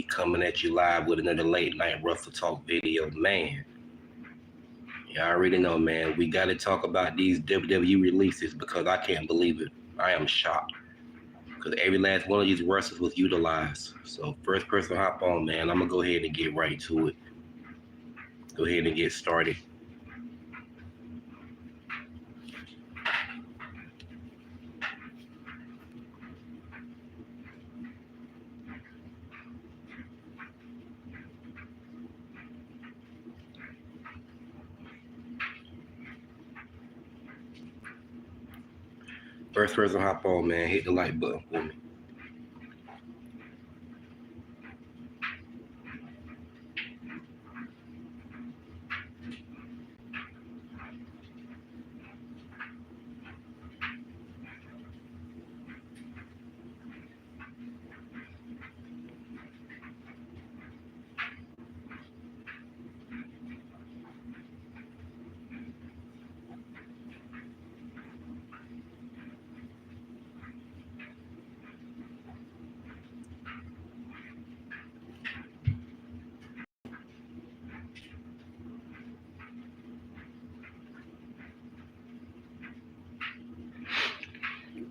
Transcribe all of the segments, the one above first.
coming at you live with another late night Russell Talk video. Man, you already know, man, we got to talk about these WWE releases because I can't believe it. I am shocked because every last one of these wrestlers was utilized. So first person hop on, man. I'm going to go ahead and get right to it. Go ahead and get started. First person hop on, man. Hit the like button for me.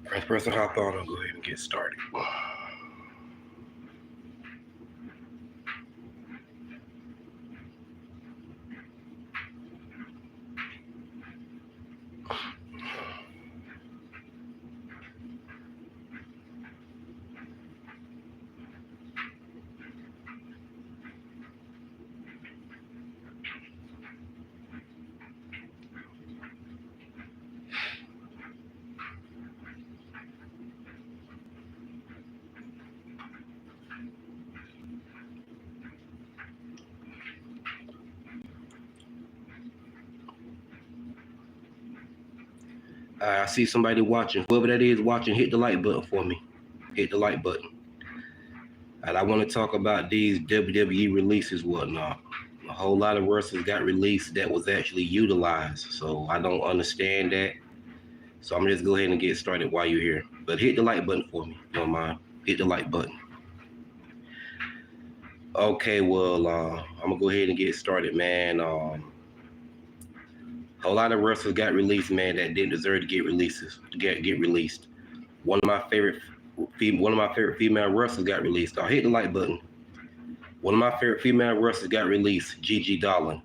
First person hop on, I'll go ahead and get started. I see somebody watching. Whoever that is watching, hit the like button for me. Hit the like button. And I want to talk about these WWE releases, whatnot. A whole lot of wrestlers got released that was actually utilized. So I don't understand that. So I'm going to just go ahead and get started while you're here. But hit the like button for me, if you don't mind. Hit the like button. Okay, well, I'm going to go ahead and get started, man. A whole lot of wrestlers got released, man, that didn't deserve to get released. One of my favorite female wrestlers got released. I'll hit the like button. One of my favorite female wrestlers got released, Gigi Dolin.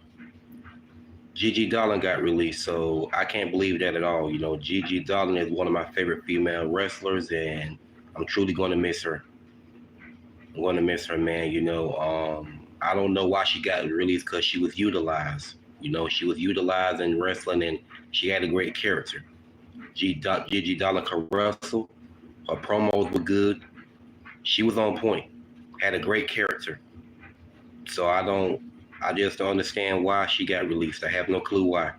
Gigi Dolin got released, so I can't believe that at all. You know, Gigi Dolin is one of my favorite female wrestlers, and I'm truly going to miss her. I'm going to miss her, man. You know, I don't know why she got released because she was utilized. You know, she was utilized in wrestling, and she had a great character. Gigi Dolin could wrestle. Her promos were good. She was on point. Had a great character. So I just don't understand why she got released. I have no clue why.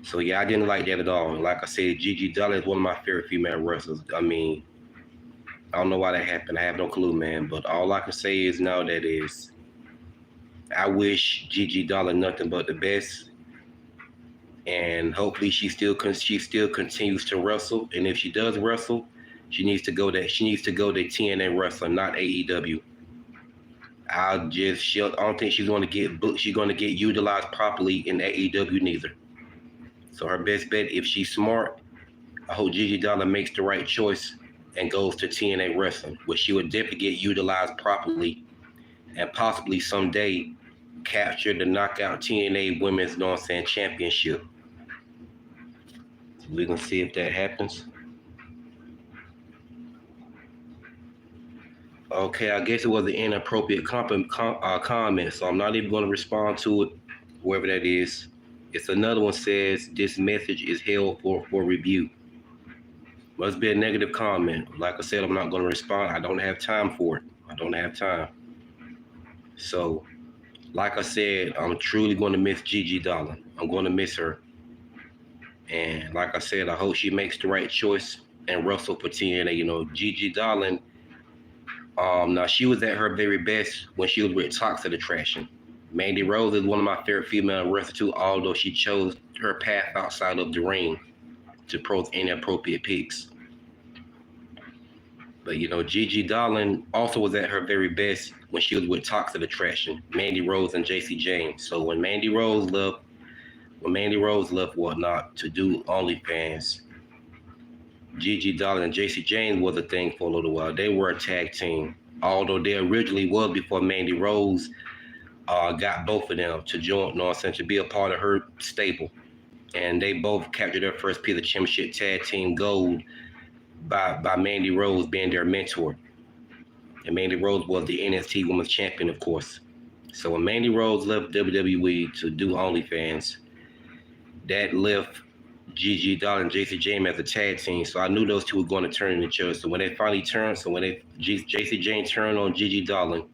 So yeah, I didn't like that at all. Like I said, Gigi Dolin is one of my favorite female wrestlers. I mean, I don't know why that happened. I have no clue, man. But all I can say is now that is, I wish Gigi Dolin nothing but the best, and hopefully she still continues to wrestle. And if she does wrestle, she needs to go to TNA wrestling, not AEW. I don't think she's going to get booked. She's going to get utilized properly in AEW neither. So her best bet, if she's smart, I hope Gigi Dolin makes the right choice and goes to TNA wrestling, where she would definitely get utilized properly and possibly someday capture the knockout TNA Women's Championship. So we're going to see if that happens. Okay, I guess it was an inappropriate comment, so I'm not even going to respond to it, whoever that is. It's another one says, this message is held for review. Must be a negative comment. Like I said, I'm not going to respond. I don't have time for it. I don't have time. So, like I said, I'm truly going to miss Gigi Dolin. I'm going to miss her. And like I said, I hope she makes the right choice and wrestle for TNA. You know, Gigi Dolin, now she was at her very best when she was with Toxic Attraction. Mandy Rose is one of my favorite female wrestlers too, although she chose her path outside of the ring to post inappropriate pics. But Gigi Dolin also was at her very best when she was with Toxic Attraction, Mandy Rose and JC James. So when Mandy Rose left whatnot to do OnlyFans, Gigi Dolin and JC James was a thing for a little while. They were a tag team, although they originally was before Mandy Rose got both of them to join, to be a part of her stable. And they both captured their first piece of championship tag team gold by Mandy Rose being their mentor. And Mandy Rose was the NXT Women's Champion, of course. So when Mandy Rose left WWE to do OnlyFans, that left Gigi Dolin and JC James as a tag team. So I knew those two were going to turn in each other. So when they finally turned, JC James turned on Gigi Dolin,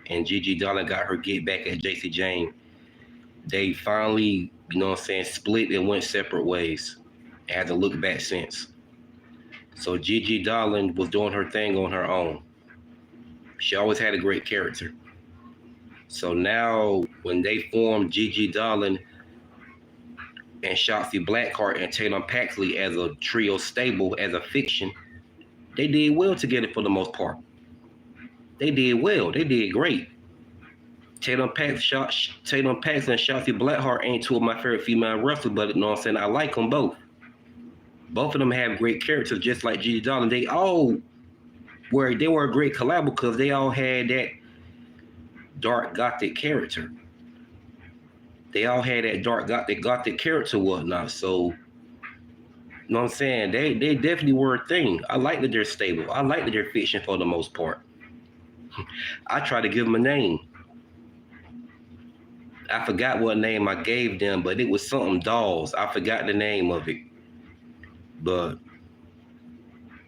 and Gigi Dolin got her get back at JC James, they finally, split and went separate ways. And hasn't looked back since. So Gigi Dolin was doing her thing on her own. She always had a great character. So now when they formed Gigi Dolin and Shotzi Blackheart and Taylor Paxley as a trio stable, as a fiction, they did well together for the most part. They did well. They did great. Taylor Paxley and Shotzi Blackheart ain't two of my favorite female wrestlers, but I like them both. Both of them have great characters, just like Gigi Dolin. They were a great collab because they all had that dark gothic character. They all had that dark gothic character whatnot. So, They definitely were a thing. I like that they're stable. I like that they're fiction for the most part. I try to give them a name. I forgot what name I gave them, but it was something Dolls. I forgot the name of it. But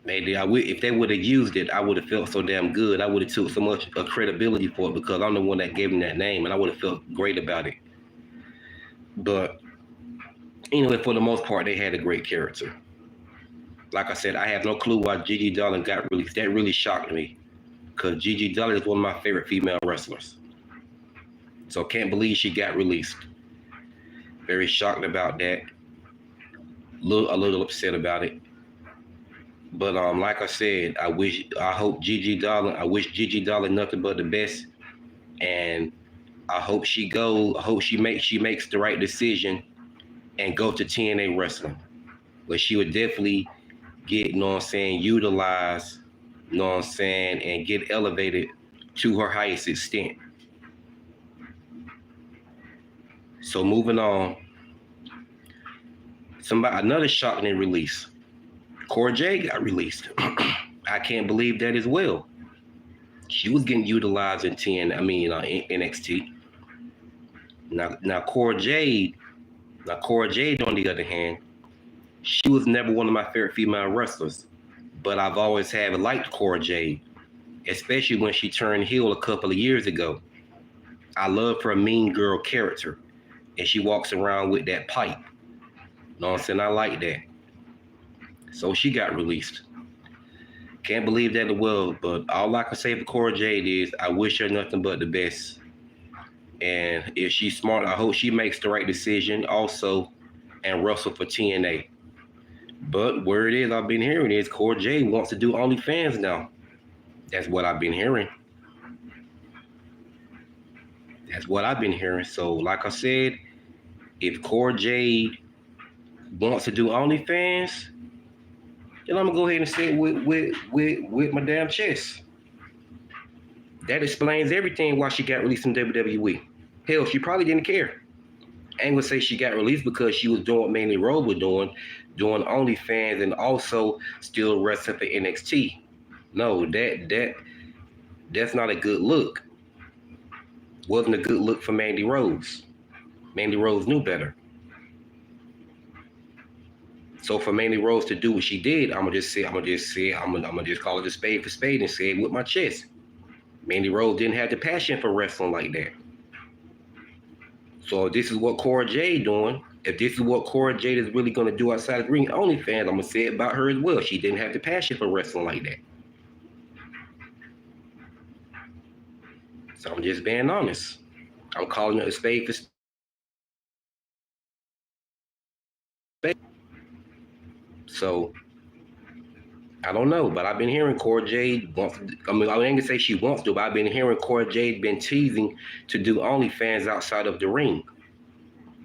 maybe if they would have used it, I would have felt so damn good. I would have took so much credibility for it because I'm the one that gave them that name, and I would have felt great about it. But anyway, for the most part, they had a great character. Like I said, I have no clue why Gigi Dolin got released. That really shocked me because Gigi Dolin is one of my favorite female wrestlers. So can't believe she got released. Very shocked about that. A little upset about it. But like I said, I wish Gigi Dolin nothing but the best, and I hope she makes the right decision and go to TNA Wrestling, where she would definitely get, utilized, and get elevated to her highest extent. So moving on, another shocking release. Cora Jade got released. I can't believe that as well. She was getting utilized in NXT. Now Cora Jade, on the other hand, she was never one of my favorite female wrestlers, but I've always liked Cora Jade, especially when she turned heel a couple of years ago. I love her mean girl character, and she walks around with that pipe. I like that. So she got released. Can't believe that as well, but all I can say for Cora Jade is I wish her nothing but the best. And if she's smart, I hope she makes the right decision also and wrestle for TNA. But where it is I've been hearing is Cora Jade wants to do OnlyFans now. That's what I've been hearing. So like I said, if Cora Jade wants to do OnlyFans, then I'm gonna go ahead and say it with my damn chest. That explains everything why she got released from WWE. Hell, she probably didn't care. I ain't gonna say she got released because she was doing what Mandy Rose was doing OnlyFans and also still wrestling for NXT. No, that's not a good look. Wasn't a good look for Mandy Rose. Mandy Rose knew better. So for Mandy Rose to do what she did, I'm gonna just call it a spade for spade and say it with my chest. Mandy Rose didn't have the passion for wrestling like that. So if this is what Cora Jade doing, if this is what Cora Jade is really gonna do outside of the ring, OnlyFans, I'm gonna say it about her as well. She didn't have the passion for wrestling like that. So I'm just being honest. I'm calling it a spade for spade. So I don't know, but I've been hearing Cora Jade wants. I ain't gonna say she wants to, but I've been hearing Cora Jade been teasing to do OnlyFans outside of the ring.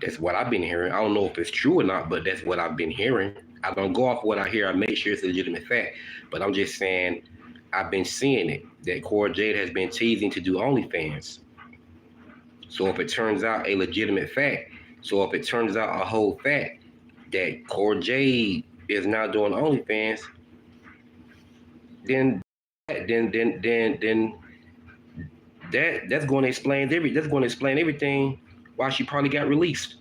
That's what I've been hearing. I don't know if it's true or not, but that's what I've been hearing. I don't go off what I hear. I make sure it's a legitimate fact. But I'm just saying, I've been seeing it that Cora Jade has been teasing to do OnlyFans. So if it turns out a legitimate fact, so if it turns out a whole fact that Cora Jade is now doing OnlyFans, then that's going to explain everything why she probably got released.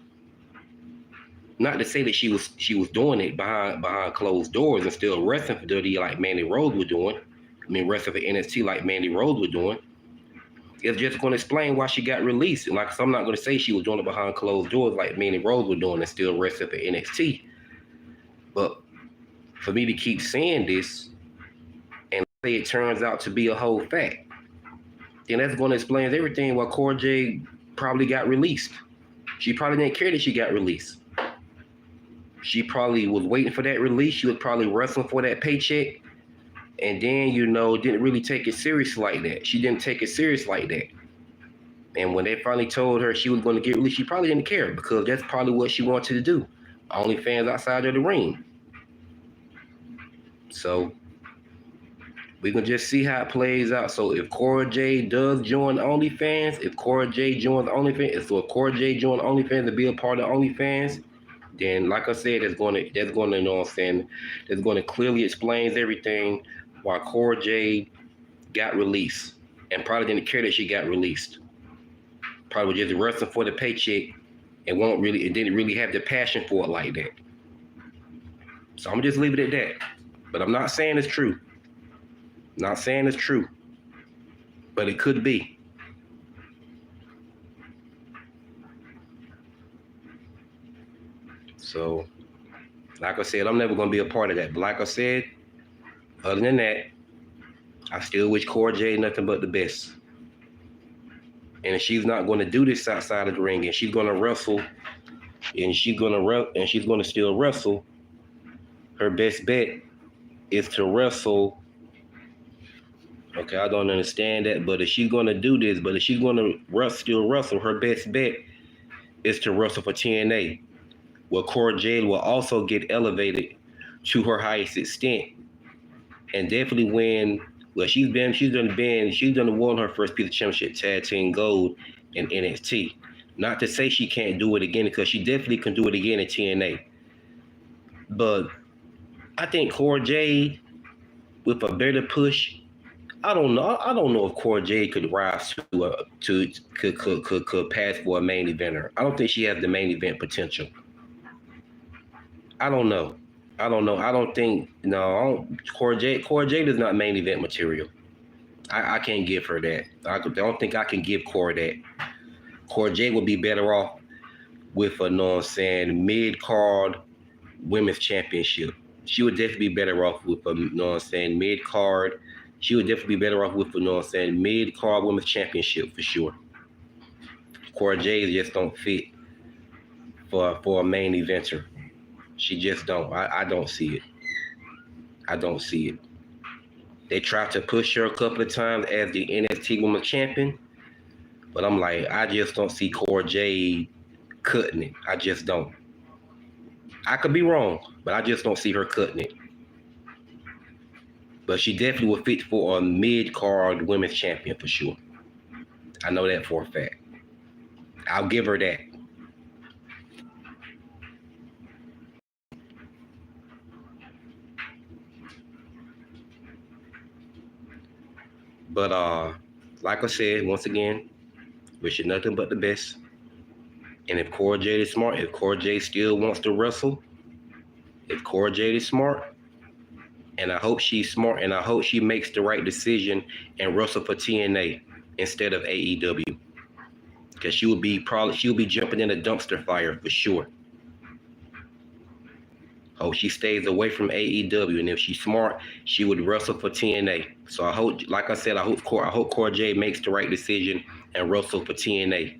Not to say that she was doing it behind closed doors and still wrestling for WWE like Mandy Rose was doing. Wrestling for NXT like Mandy Rose was doing. It's just going to explain why she got released. And so I'm not going to say she was doing it behind closed doors like Mandy Rose was doing and still wrestling for NXT. But for me to keep saying this and say it turns out to be a whole fact, then that's going to explain everything why Cora Jade probably got released. She probably didn't care that she got released. She probably was waiting for that release. She was probably wrestling for that paycheck. And then, didn't really take it serious like that. She didn't take it serious like that. And when they finally told her she was going to get released, she probably didn't care because that's probably what she wanted to do. OnlyFans outside of the ring. So we can just see how it plays out. So if Cora Jade does join OnlyFans, if Cora Jade joins OnlyFans, so if Cora Jade joins OnlyFans to be a part of OnlyFans, then like I said, that's going to that's going to clearly explains everything why Cora Jade got released and probably didn't care that she got released. Probably just wrestling for the paycheck and didn't really have the passion for it like that. So I'm just leave it at that. But I'm not saying it's true. Not saying it's true. But it could be. So, like I said, I'm never going to be a part of that. But like I said, other than that, I still wish Cora Jade nothing but the best. And if she's not going to do this outside of the ring, and she's going to wrestle, and she's going to still wrestle, her best bet is to wrestle. Okay, I don't understand that, but if she's going to do this, but if she's going to still wrestle, her best bet is to wrestle for TNA. Where Cora Jade will also get elevated to her highest extent and definitely win. Well, she's done won her first piece of championship tag team gold in NXT. Not to say she can't do it again, because she definitely can do it again in TNA. But I think Cora Jade, with a better push, I don't know if Cora Jade could rise could pass for a main eventer. I don't think she has the main event potential. I don't know. I don't think Cora Jade is not main event material. I can't give her that. I don't think I can give Cora that. Cora Jade would be better off with a mid-card women's championship. She would definitely be better off with a mid-card. She would definitely be better off with a mid-card women's championship for sure. Cora Jade just don't fit for a main eventer. She just don't. I don't see it. I don't see it. They tried to push her a couple of times as the NXT Women's Champion, but I'm like, I just don't see Cora Jade cutting it. I just don't. I could be wrong, but I just don't see her cutting it. But she definitely would fit for a mid-card women's champion for sure. I know that for a fact. I'll give her that. But like I said, once again, wish you nothing but the best. And if Cora Jade is smart, if Cora Jade still wants to wrestle, if Cora Jade is smart, and I hope she's smart, and I hope she makes the right decision and wrestle for TNA instead of AEW. Because she'll be jumping in a dumpster fire for sure. Hope she stays away from AEW, and if she's smart, she would wrestle for TNA. So I hope, like I said, I hope Cora Jade makes the right decision and wrestle for TNA.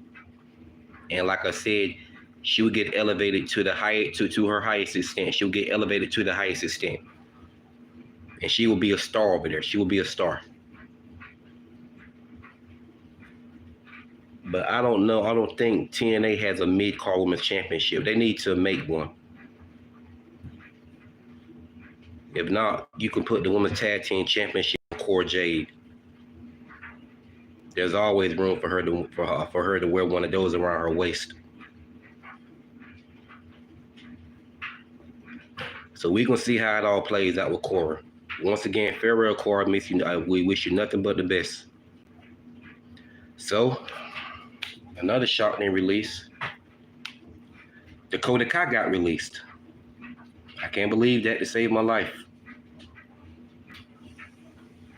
And like I said, she would get elevated to the to her highest extent. She'll get elevated to the highest extent. and she will be a star over there. She will be a star. But I don't know. I don't think TNA has a mid-card women's championship. They need to make one. If not, you can put the women's tag team championship on Cora Jade. There's always room for her to wear one of those around her waist. So we're gonna see how it all plays out with Cora. Once again, farewell, Cora. We wish you nothing but the best. So, another shocking release. Dakota Kai got released. I can't believe that to save my life.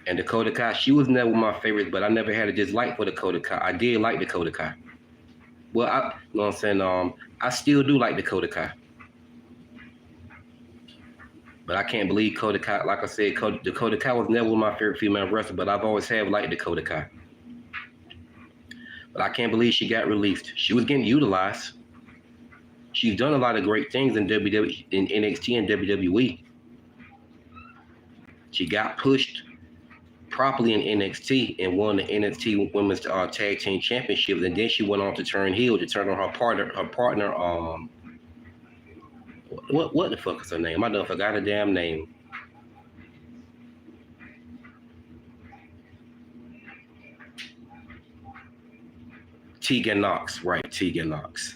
And Dakota Kai, she was never my favorite, but I never had a dislike for Dakota Kai. I did like Dakota Kai. Well, you know what I'm saying? I still do like Dakota Kai. But I can't believe Dakota Kai, like I said, Dakota Kai was never my favorite female wrestler, but I've always have liked Dakota Kai. But I can't believe she got released. She was getting utilized. She's done a lot of great things in WWE, in NXT and WWE. She got pushed properly in NXT and won the NXT Women's Tag Team Championships, and then she went on to turn heel to turn on her partner. What the fuck is her name? I done forgot her damn name. Tegan Knox, right? Tegan Knox.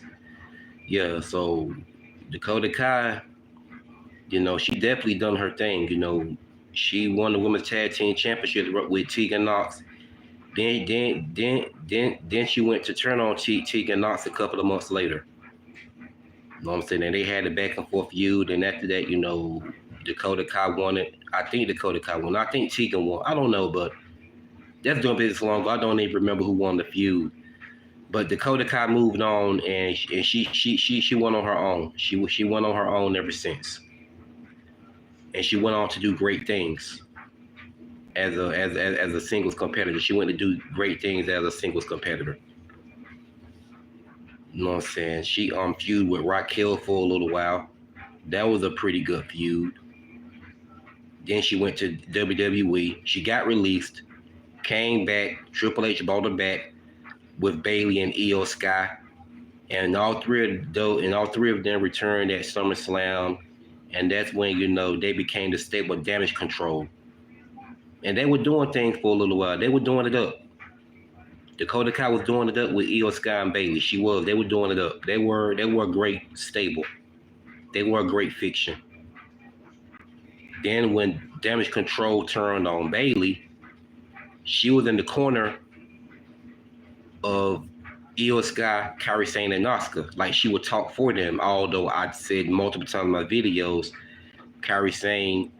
Yeah. So Dakota Kai, you know, she definitely done her thing. You know, she won the Women's Tag Team Championship with Tegan Knox. Then she went to turn on Tegan Knox a couple of months later. You know what I'm saying? And they had a back and forth feud, and after that, you know, Dakota Kai won it. I think Dakota Kai won. I think Tegan won. I don't know, but that's doing business long ago. I don't even remember who won the feud. But Dakota Kai moved on, and she went on her own. She went on her own ever since, and she went on to do great things as a singles competitor. She went to do great things as a singles competitor. You know what I'm saying? She feud with Raquel for a little while. That was a pretty good feud. Then she went to WWE. She got released, came back. Triple H brought her back with Bayley and Io Sky, and all three of them returned at SummerSlam, and that's when, you know, they became the stable Damage Control, and they were doing things for a little while. They were doing it up. Dakota Kai was doing it up with Io Sky and Bayley. They were doing it up. They were a great stable. They were a great fiction. Then when Damage Control turned on Bayley, she was in the corner of Io Sky, Kairi Sane, and Asuka. Like, she would talk for them, although I said multiple times in my videos, Kairi Sane,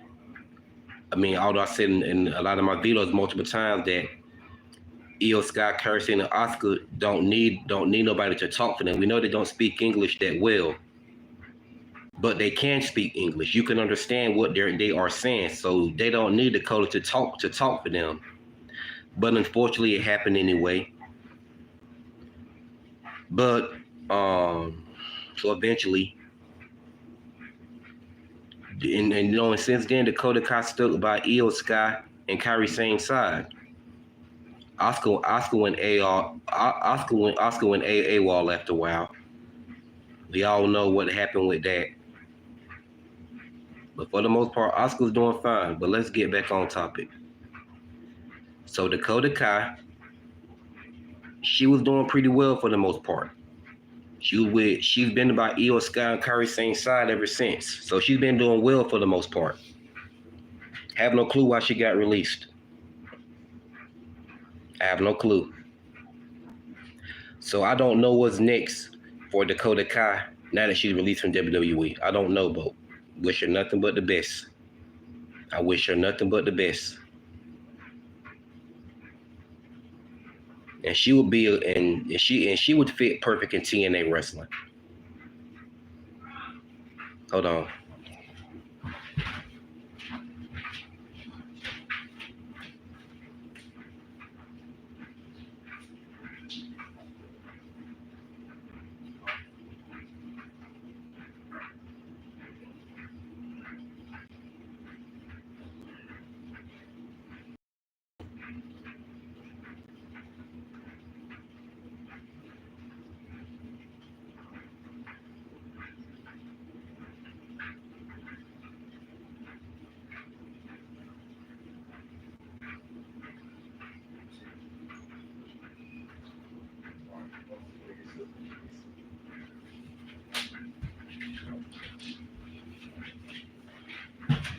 although I said in a lot of my videos multiple times that Io Sky, Kairi Sane, and Asuka don't need nobody to talk for them. We know they don't speak English that well, but they can speak English. You can understand what they are saying, so they don't need Dakota to talk for them. But unfortunately, it happened anyway. But so eventually, and you know, and since then, Dakota Kai stuck by Io Sky and Kairi Sane's side. Asuka went AWOL after a while. We all know what happened with that. But for the most part, Asuka's doing fine. But let's get back on topic. So Dakota Kai, she was doing pretty well for the most part. She's been by Io Sky and Kairi Sane's side ever since. So she's been doing well for the most part. Have no clue why she got released. I have no clue. So I don't know what's next for Dakota Kai now that she's released from WWE. I don't know, but wish her nothing but the best. I wish her nothing but the best. And she would she would fit perfect in TNA wrestling. Hold on.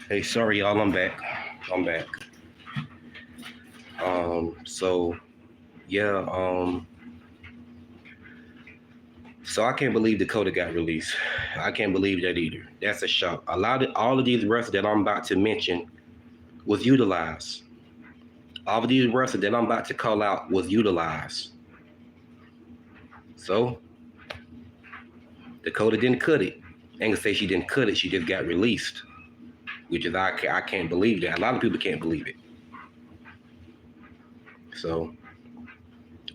Hey, sorry y'all, I'm back. I'm back. So yeah, so I can't believe Dakota got released. I can't believe that either. That's a shock. All of these wrestlers that I'm about to mention was utilized. All of these wrestlers that I'm about to call out was utilized. So Dakota didn't cut it. I ain't gonna say she didn't cut it, she just got released. Which is I can't believe that. A lot of people can't believe it. So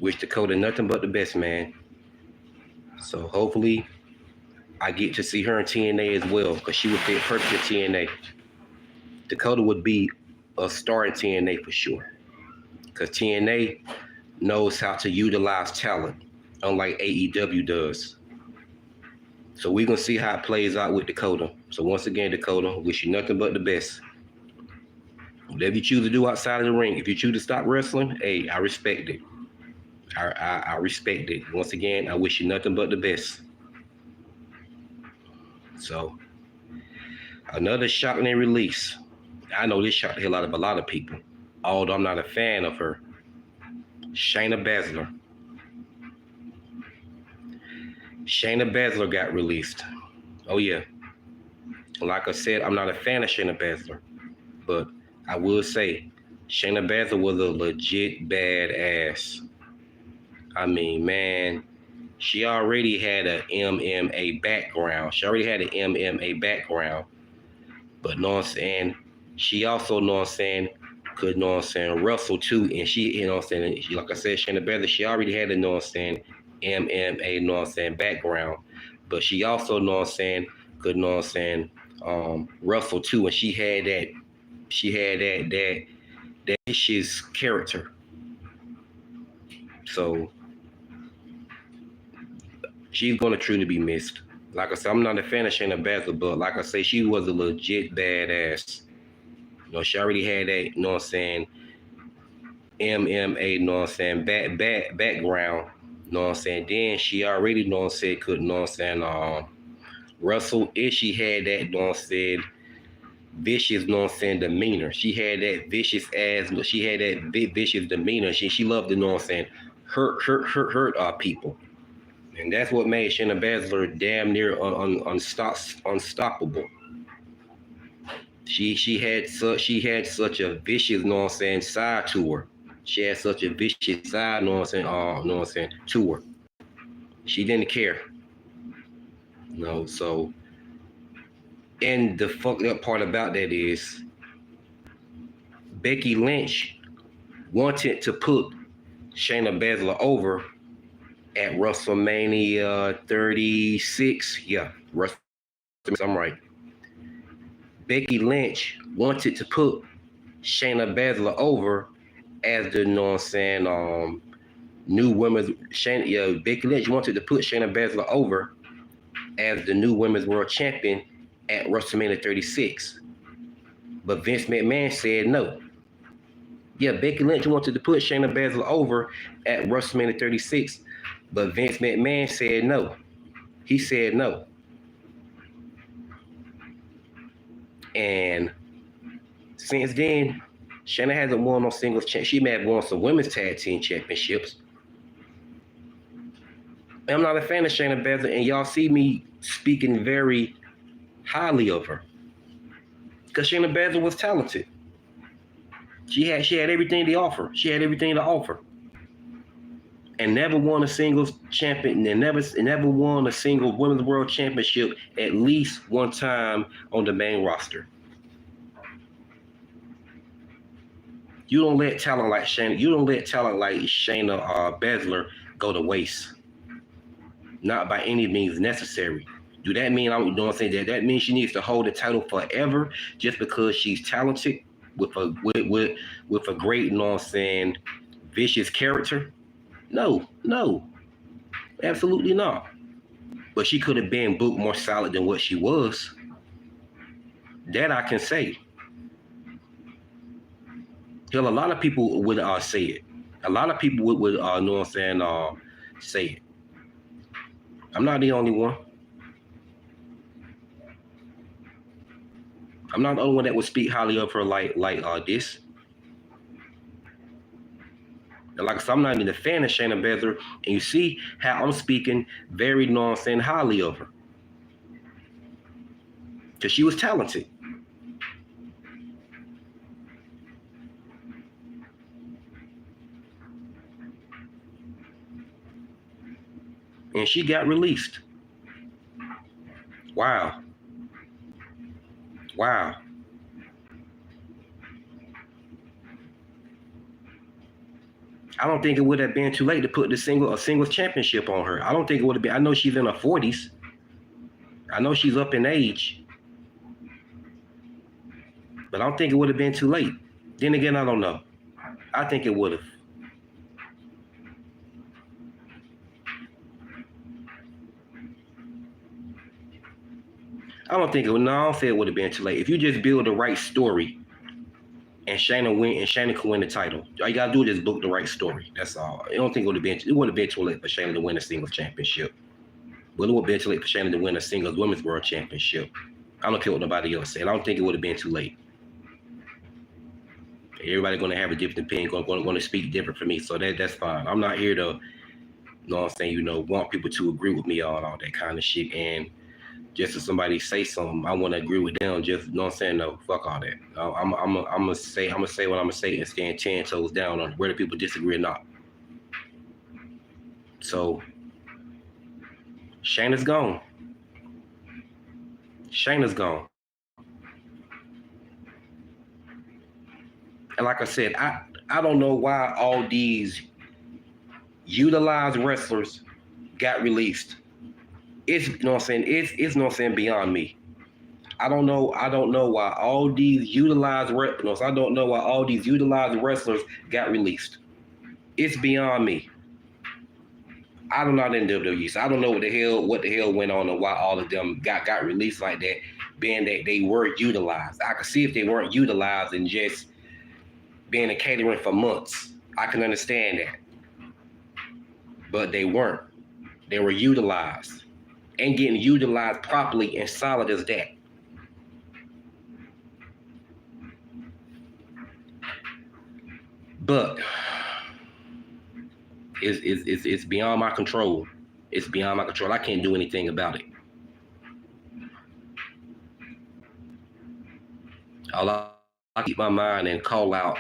wish Dakota nothing but the best, man. So hopefully I get to see her in TNA as well, because she would fit perfect in TNA. Dakota would be a star in TNA for sure, because TNA knows how to utilize talent, unlike AEW does. So we're going to see how it plays out with Dakota. So once again, Dakota, wish you nothing but the best. Whatever you choose to do outside of the ring, if you choose to stop wrestling, hey, I respect it. I respect it. Once again, I wish you nothing but the best. So, another shocking release. I know this shocked the hell out of a lot of people, although I'm not a fan of her. Shayna Baszler. Shayna Baszler got released. Oh yeah. Like I said, I'm not a fan of Shayna Baszler, but I will say Shayna Baszler was a legit badass. I mean, man, she already had an MMA background. But know what I'm saying? She also, know what I'm saying, could, know what I'm saying, wrestle too. And she, you know what I'm saying, like I said, Shayna Baszler, she already had a, know what I'm saying, MMA, know what I'm saying, background. But she also, know what I'm saying, could, know what I'm saying, wrestle too. And she had that vicious character. So she's gonna truly be missed. Like I said, I'm not a fan of Shayna Baszler, but like I say, she was a legit badass. You know, she already had that, you know what I'm saying, MMA, you know what I'm saying, background, you know what I'm saying. Then she already, you know what I'm saying, could, you know what I'm saying, wrestle. If she had that, you know what I'm saying, vicious, you know what I'm saying, demeanor. She had that vicious demeanor. She loved to, you know what I'm saying, hurt people. And that's what made Shayna Baszler damn near unstoppable. She had such a vicious, you know what I'm saying, side to her. She had such a vicious side, you know what I'm saying, to her. She didn't care. You know, so, and the fucked up part about that is Becky Lynch wanted to put Shayna Baszler over at WrestleMania 36. Yeah, I'm right. Becky Lynch wanted to put Shayna Baszler over as the, you know what I'm saying, new women's Becky Lynch wanted to put Shayna Baszler over as the new women's world champion at WrestleMania 36. But Vince McMahon said no. Yeah, Becky Lynch wanted to put Shayna Baszler over at WrestleMania 36, but Vince McMahon said no. He said no. And since then, Shayna hasn't won no singles. She may have won some women's tag team championships. I'm not a fan of Shayna Baszler, and y'all see me speaking very highly of her, because Shayna Baszler was talented. She had everything to offer. She had everything to offer, and never won a singles champion, and never won a single women's world championship at least one time on the main roster. You don't let talent like Shayna. You don't let talent like Shayna Baszler go to waste. Not by any means necessary. Do that mean I'm doing saying that? That means she needs to hold the title forever just because she's talented with a great, you know what I'm saying, vicious character? No, absolutely not. But she could have been booked more solid than what she was. That I can say. Hell, a lot of people would say it. A lot of people would know what I'm saying, say it. I'm not the only one. I'm not the only one that would speak highly of her like this. And like I said, I'm not even a fan of Shayna Baszler, and you see how I'm speaking very, highly of her. Because she was talented. And she got released. Wow. Wow. I don't think it would have been too late to put a singles championship on her. I don't think it would have been. I know she's in her 40s. I know she's up in age. But I don't think it would have been too late. Then again, I don't know. I think it would have. I don't think it would. No, I don't say it would have been too late. If you just build the right story, and Shayna could win the title. All you gotta do is book the right story. That's all. I don't think it would have been too late for Shayna to win a singles championship. But it would have been too late for Shayna to win a singles women's world championship. I don't care what nobody else said. I don't think it would have been too late. Everybody's gonna have a different opinion, going to speak different for me. So that's fine. I'm not here to, want people to agree with me on all that kind of shit. And just if somebody say something, I want to agree with them. Just, no, fuck all that. I'm gonna say what I'm gonna say and stand 10 toes down on whether people disagree or not. So Shayna's gone. Shayna's gone. And like I said, I don't know why all these utilized wrestlers got released. It's it's beyond me. I don't know why all these utilized wrestlers got released. It's beyond me. I don't know in WWE, so I don't know what the hell went on and why all of them got released like that, being that they were utilized. I could see if they weren't utilized and just being a catering for months. I can understand that. But they weren't. They were utilized. And getting utilized properly and solid as that. But it's beyond my control. It's beyond my control. I can't do anything about it. I'll keep my mind and call out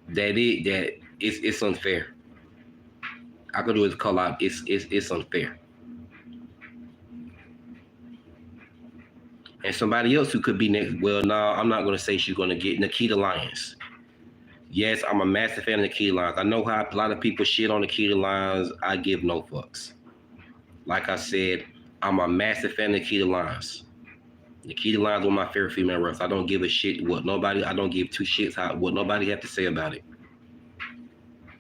that it's unfair. I could do is call out it's unfair. And somebody else who could be next, well, no, I'm not going to say she's going to get Nikita Lyons. Yes, I'm a massive fan of Nikita Lyons. I know how a lot of people shit on Nikita Lyons. I give no fucks. Like I said, I'm a massive fan of Nikita Lyons. Nikita Lyons is one of my favorite female wrestlers. I don't give a shit I don't give two shits what nobody have to say about it.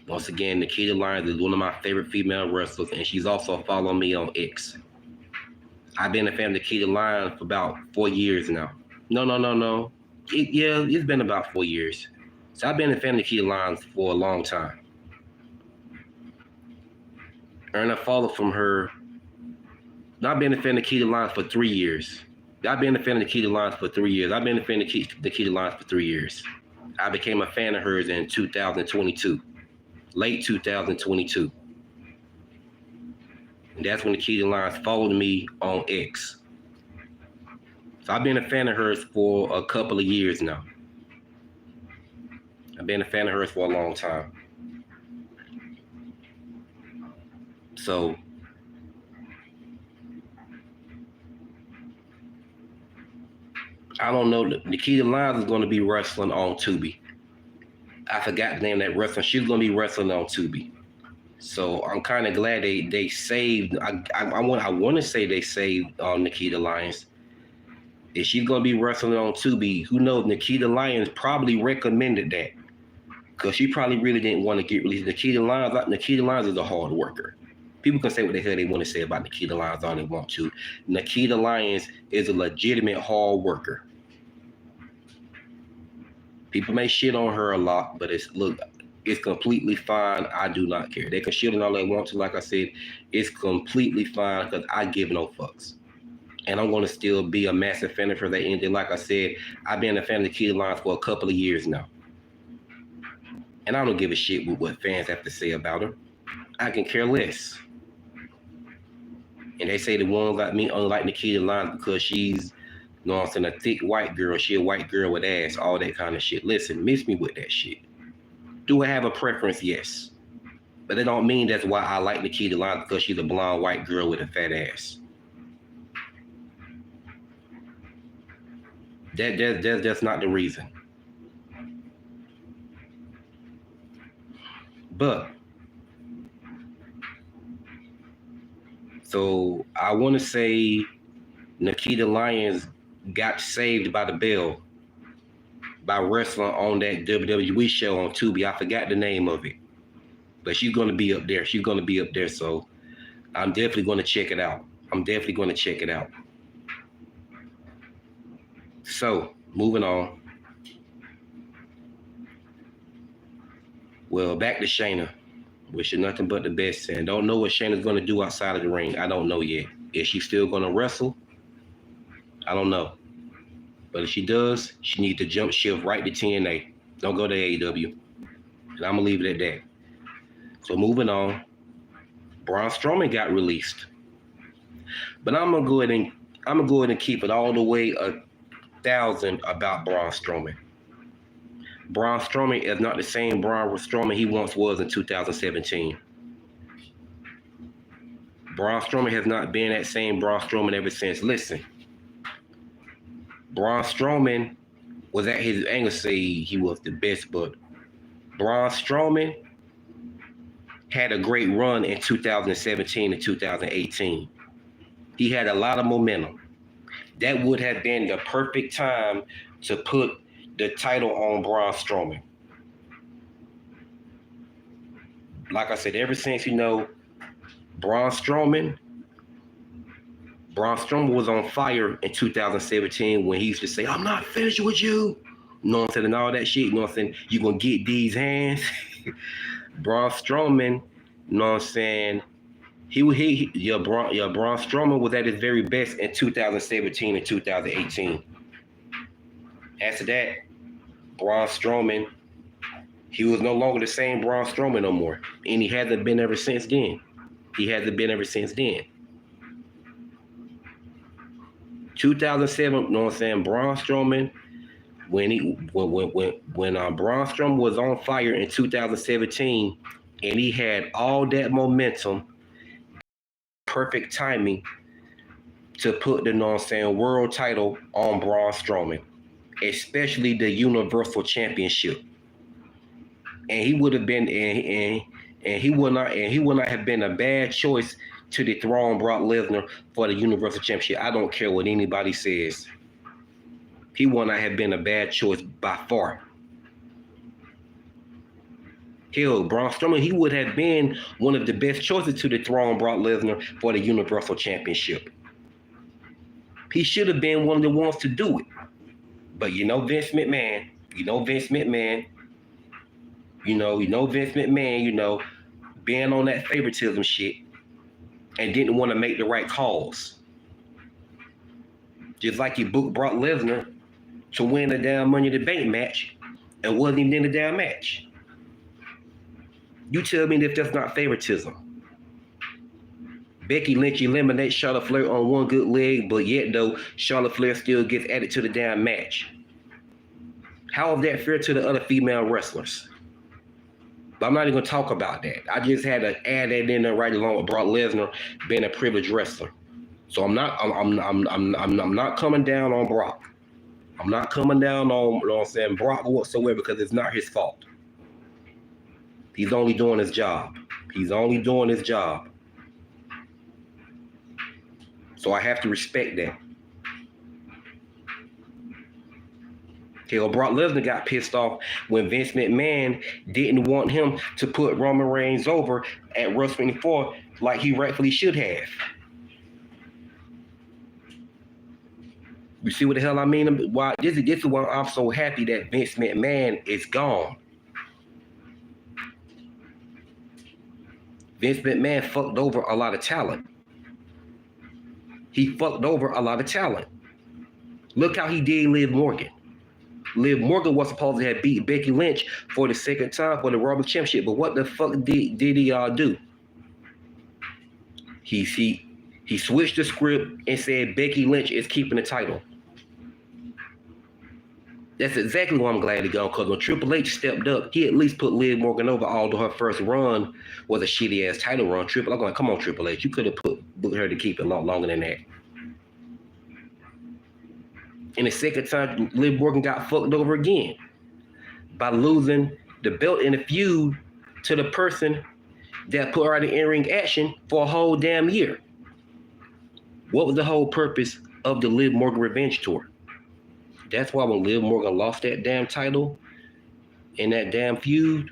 Once again, Nikita Lyons is one of my favorite female wrestlers, and she's also following me on X. I've been a fan of Nikita Lyons for about 4 years now. No. It's been about 4 years. So I've been a fan of Nikita Lyons for a long time. And I follow from her. I've been a fan of Nikita Lyons for 3 years. I've been a fan of Nikita Lyons for 3 years. I've been a fan of Nikita Lyons for 3 years. I became a fan of hers in 2022. Late 2022. And that's when Nikita Lyons followed me on X. So I've been a fan of hers for a couple of years now. I've been a fan of hers for a long time. So I don't know. Nikita Lyons is going to be wrestling on Tubi. I forgot the name of that wrestler. She's going to be wrestling on Tubi. So I'm kind of glad they saved. I want to say they saved Nikita Lyons. If she's going to be wrestling on Tubi, who knows? Nikita Lyons probably recommended that because she probably really didn't want to get released. Nikita Lyons is a hard worker. People can say what the hell they want to say about Nikita Lyons all they want to. Nikita Lyons is a legitimate hard worker. People may shit on her a lot, but it's completely fine. I do not care. They can shit on all they want to. Like I said, it's completely fine because I give no fucks. And I'm going to still be a massive fan of her. That ended, like I said, I've been a fan of Dakota Kai for a couple of years now. And I don't give a shit with what fans have to say about her. I can care less. And they say the ones like me only like Dakota Kai because she's, you know what I'm saying, a thick white girl. She a white girl with ass, all that kind of shit. Listen, miss me with that shit. Do I have a preference? Yes. But that don't mean that's why I like Dakota Kai because she's a blonde white girl with a fat ass. That's not the reason. But so I want to say Nikita Lyons got saved by the bell by wrestling on that WWE show on Tubi. I forgot the name of it, but she's going to be up there. She's going to be up there. So I'm definitely going to check it out. So moving on. Well, back to Shayna. Wish her nothing but the best, and don't know what Shayna's going to do outside of the ring. I don't know yet. Is she still going to wrestle? I don't know. But if she does, she needs to jump ship right to TNA. Don't go to AEW. And I'm going to leave it at that. So moving on. Braun Strowman got released. But I'm going to go ahead and keep it all the way 1,000 about Braun Strowman. Braun Strowman is not the same Braun Strowman he once was in 2017. Braun Strowman has not been that same Braun Strowman ever since. Listen, Braun Strowman was at his, I ain't gonna say he was the best, but Braun Strowman had a great run in 2017 and 2018. He had a lot of momentum. That would have been the perfect time to put the title on Braun Strowman. Like I said, ever since, Braun Strowman was on fire in 2017 when he used to say, I'm not finished with you. You know what I'm saying? And all that shit. You know what I'm saying? You're going to get these hands. Braun Strowman, you know what I'm saying? Braun Strowman was at his very best in 2017 and 2018. After that, Braun Strowman, he was no longer the same Braun Strowman no more. And he hasn't been ever since then. 2007, you know what I'm saying? Braun Strowman, when Braun Strowman was on fire in 2017, and he had all that momentum, perfect timing to put the, you know what I'm saying, world title on Braun Strowman, especially the Universal Championship. And he would have been, and he would not have been a bad choice to dethrone Brock Lesnar for the Universal Championship. I don't care what anybody says. He would not have been a bad choice by far. Hell, Braun Strowman, he would have been one of the best choices to dethrone Brock Lesnar for the Universal Championship. He should have been one of the ones to do it. But Vince McMahon, being on that favoritism shit and didn't want to make the right calls. Just like he booked Brock Lesnar to win the damn Money in the Bank match and wasn't even in the damn match. You tell me if that's not favoritism. Becky Lynch eliminates Charlotte Flair on one good leg, but yet though Charlotte Flair still gets added to the damn match. How is that fair to the other female wrestlers? But I'm not even gonna talk about that. I just had to add that in there right along with Brock Lesnar being a privileged wrestler. So I'm not coming down on Brock. I'm not coming down on, you know what I'm saying, Brock whatsoever, because it's not his fault. He's only doing his job. So I have to respect that. Hell, Brock Lesnar got pissed off when Vince McMahon didn't want him to put Roman Reigns over at WrestleMania 4 like he rightfully should have. You see what the hell I mean? Why this is why I'm so happy that Vince McMahon is gone. Vince McMahon fucked over a lot of talent. he fucked over a lot of talent. Look how he did Liv Morgan. Liv Morgan was supposed to have beat Becky Lynch for the second time for the Raw Championship, but what the fuck did he do? He switched the script and said Becky Lynch is keeping the title. That's exactly why I'm glad to go, because when Triple H stepped up, he at least put Liv Morgan over, although her first run was a shitty-ass title run. I'm like, come on, Triple H. You could have booked her to keep it a lot longer than that. And the second time, Liv Morgan got fucked over again by losing the belt in a feud to the person that put her out of in-ring action for a whole damn year. What was the whole purpose of the Liv Morgan Revenge Tour? That's why when Liv Morgan lost that damn title in that damn feud,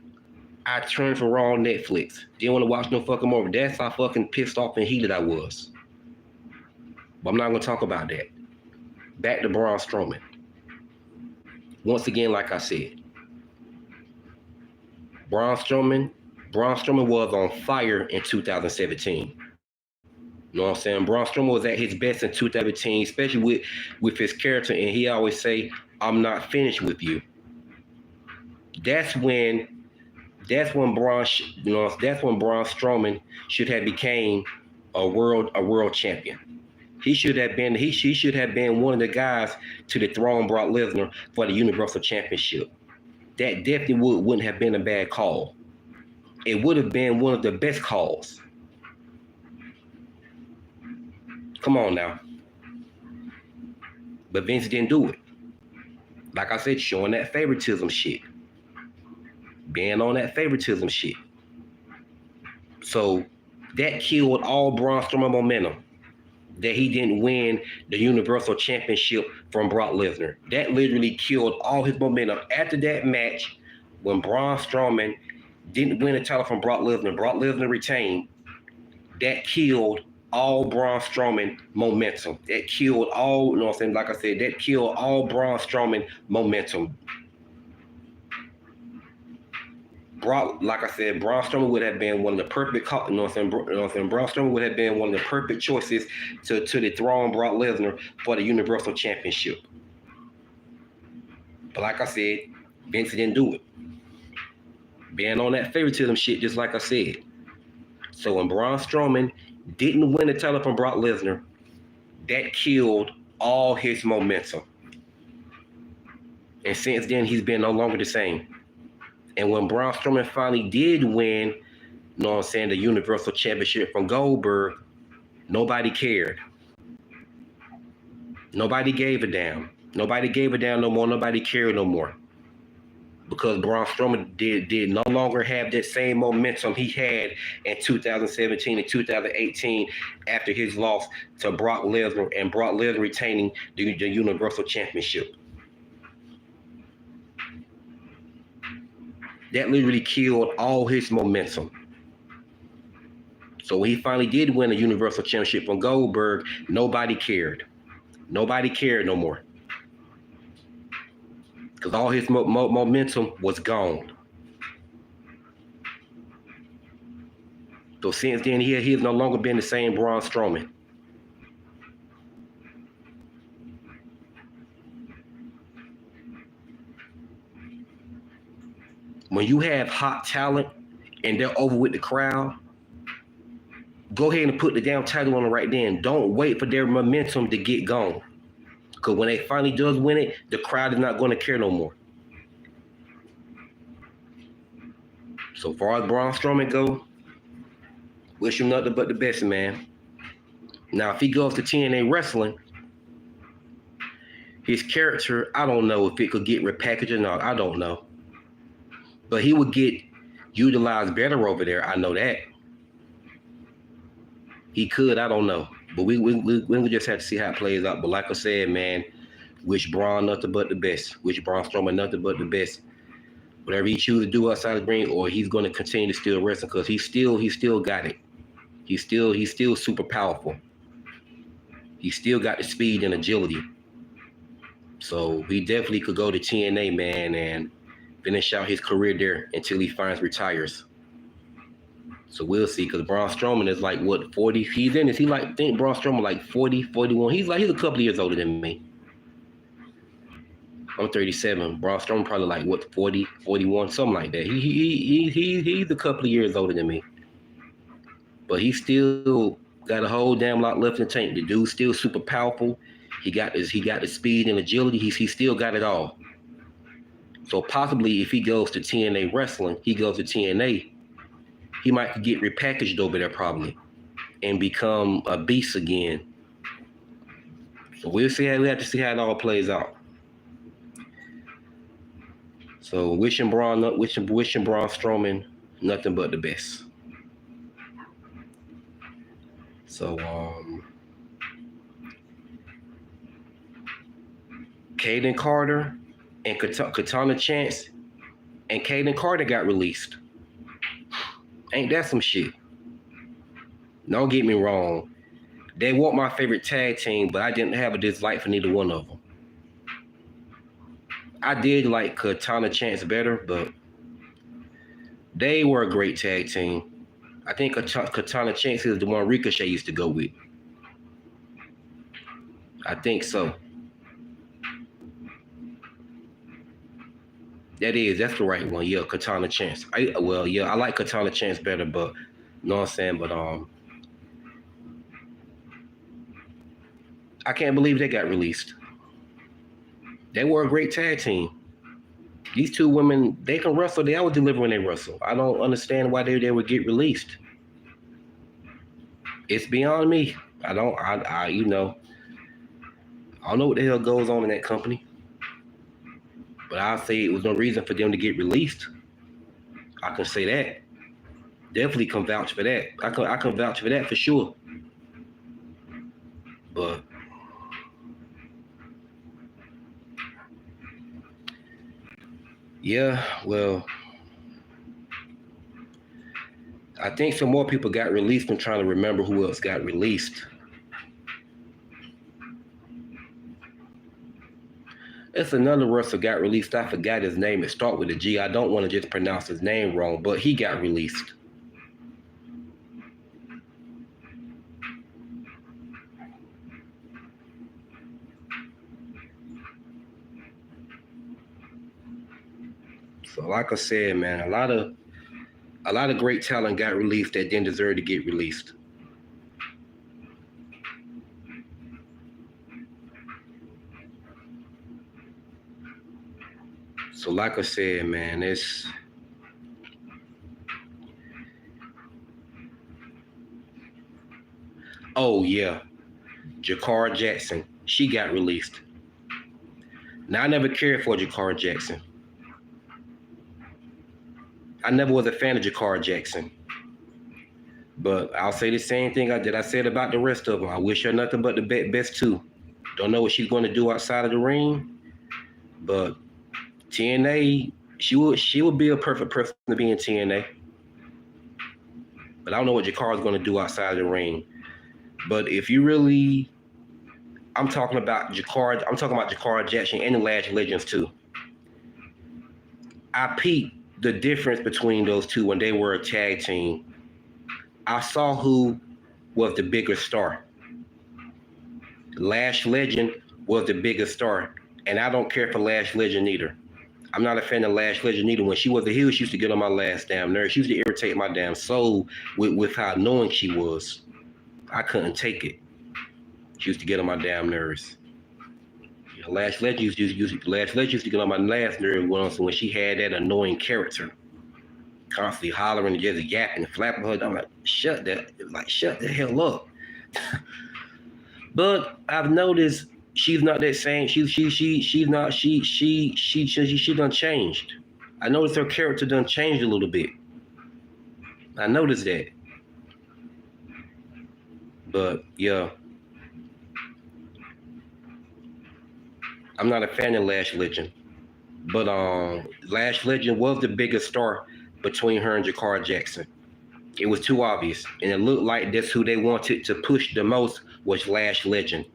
I turned from Raw on Netflix. Didn't want to watch no fucking more. That's how fucking pissed off and heated I was. But I'm not going to talk about that. Back to Braun Strowman. Once again, like I said, Braun Strowman was on fire in 2017. You know what I'm saying? Braun Strowman was at his best in 2017, especially with his character, and he always say, "I'm not finished with you." That's when Braun Strowman should have became a world champion. He should have been one of the guys to dethrone Brock Lesnar for the Universal Championship. That definitely wouldn't have been a bad call. It would have been one of the best calls. Come on now. But Vince didn't do it. Like I said, showing that favoritism shit. Being on that favoritism shit. So that killed all Braun Strowman momentum. That he didn't win the Universal Championship from Brock Lesnar. That literally killed all his momentum. After that match, when Braun Strowman didn't win the title from Brock Lesnar retained, that killed all Braun Strowman momentum. That killed all, you know what I'm saying? Like I said, that killed all Braun Strowman momentum. Like I said, Braun Strowman would have been one of the perfect, Braun Strowman would have been one of the perfect choices to dethrone Brock Lesnar for the Universal Championship. But like I said, Vince didn't do it. Being on that favoritism shit, just like I said. So when Braun Strowman didn't win the title from Brock Lesnar, that killed all his momentum. And since then, he's been no longer the same. And when Braun Strowman finally did win, you know what I'm saying, the Universal Championship from Goldberg, nobody cared. Nobody gave a damn. Nobody gave a damn no more. Nobody cared no more. Because Braun Strowman did no longer have that same momentum he had in 2017 and 2018 after his loss to Brock Lesnar and Brock Lesnar retaining the Universal Championship. That literally killed all his momentum. So when he finally did win the Universal Championship from Goldberg, nobody cared. Nobody cared no more. Because all his momentum was gone. So since then, he has no longer been the same Braun Strowman. When you have hot talent and they're over with the crowd, go ahead and put the damn title on it right then. Don't wait for their momentum to get gone. Because when they finally does win it, the crowd is not going to care no more. So far as Braun Strowman go, wish him nothing but the best, man. Now, if he goes to TNA Wrestling, his character, I don't know if it could get repackaged or not. I don't know. But he would get utilized better over there. I know that. He could. I don't know. But we just have to see how it plays out. But like I said, man, wish Braun nothing but the best. Wish Braun Strowman nothing but the best. Whatever he chooses to do outside the ring, or he's going to continue to still wrestle because he still got it. He's still super powerful. He still got the speed and agility. So he definitely could go to TNA, man, and finish out his career there until he finally retires. So we'll see, because Braun Strowman is like, what, 40? He's in this. He like, I think Braun Strowman like 40, 41. He's a couple of years older than me. I'm 37. Braun Strowman probably like, what, 40, 41, something like that. He's a couple of years older than me. But he still got a whole damn lot left in the tank. The dude's still super powerful. He got the speed and agility. He still got it all. So possibly if he goes to TNA wrestling, he goes to TNA, he might get repackaged over there probably and become a beast again. So we have to see how it all plays out. So wishing Braun Strowman nothing but the best. So Kaden Carter and Katana Chance and Kaden Carter got released. Ain't that some shit? Don't get me wrong. They weren't my favorite tag team, but I didn't have a dislike for neither one of them. I did like Katana Chance better, but they were a great tag team. I think Katana Chance is the one Ricochet used to go with. I think so. That's the right one. Yeah, Katana Chance. I like Katana Chance better, but you know what I'm saying? But I can't believe they got released. They were a great tag team. These two women, they can wrestle. They always deliver when they wrestle. I don't understand why they would get released. It's beyond me. I don't know what the hell goes on in that company. But I'll say it was no reason for them to get released. I can say that. Definitely can vouch for that. I can vouch for that for sure. But yeah, well, I think some more people got released. I'm trying to remember who else got released. It's another wrestler got released. I forgot his name. It starts with a G. I don't want to just pronounce his name wrong, but he got released. So like I said, man, a lot of great talent got released that didn't deserve to get released. So like I said, man, it's oh yeah, Jakara Jackson, she got released. Now I never cared for Jakara Jackson. I never was a fan of Jakara Jackson. But I'll say the same thing that I said about the rest of them. I wish her nothing but the best too. Don't know what she's going to do outside of the ring, but TNA, she would be a perfect person to be in TNA. But I don't know what Jakara's going to do outside of the ring. But if you really, I'm talking about Jakara Jackson and the Lash Legends too. I peeped the difference between those two when they were a tag team. I saw who was the bigger star. Lash Legend was the biggest star, and I don't care for Lash Legend either. I'm not a fan of Lash Legend either. When she was a heel, she used to get on my last damn nerve. She used to irritate my damn soul with how annoying she was. I couldn't take it. She used to get on my damn nerves. Lash Legend used to get on my last nerve when she had that annoying character. Constantly hollering and just yapping and flapping her. I'm like, shut the hell up. But I've noticed she's not that same. She done changed. I noticed her character done changed a little bit. I noticed that. But yeah. I'm not a fan of Lash Legend. But Lash Legend was the biggest star between her and Jakara Jackson. It was too obvious. And it looked like that's who they wanted to push the most was Lash Legend.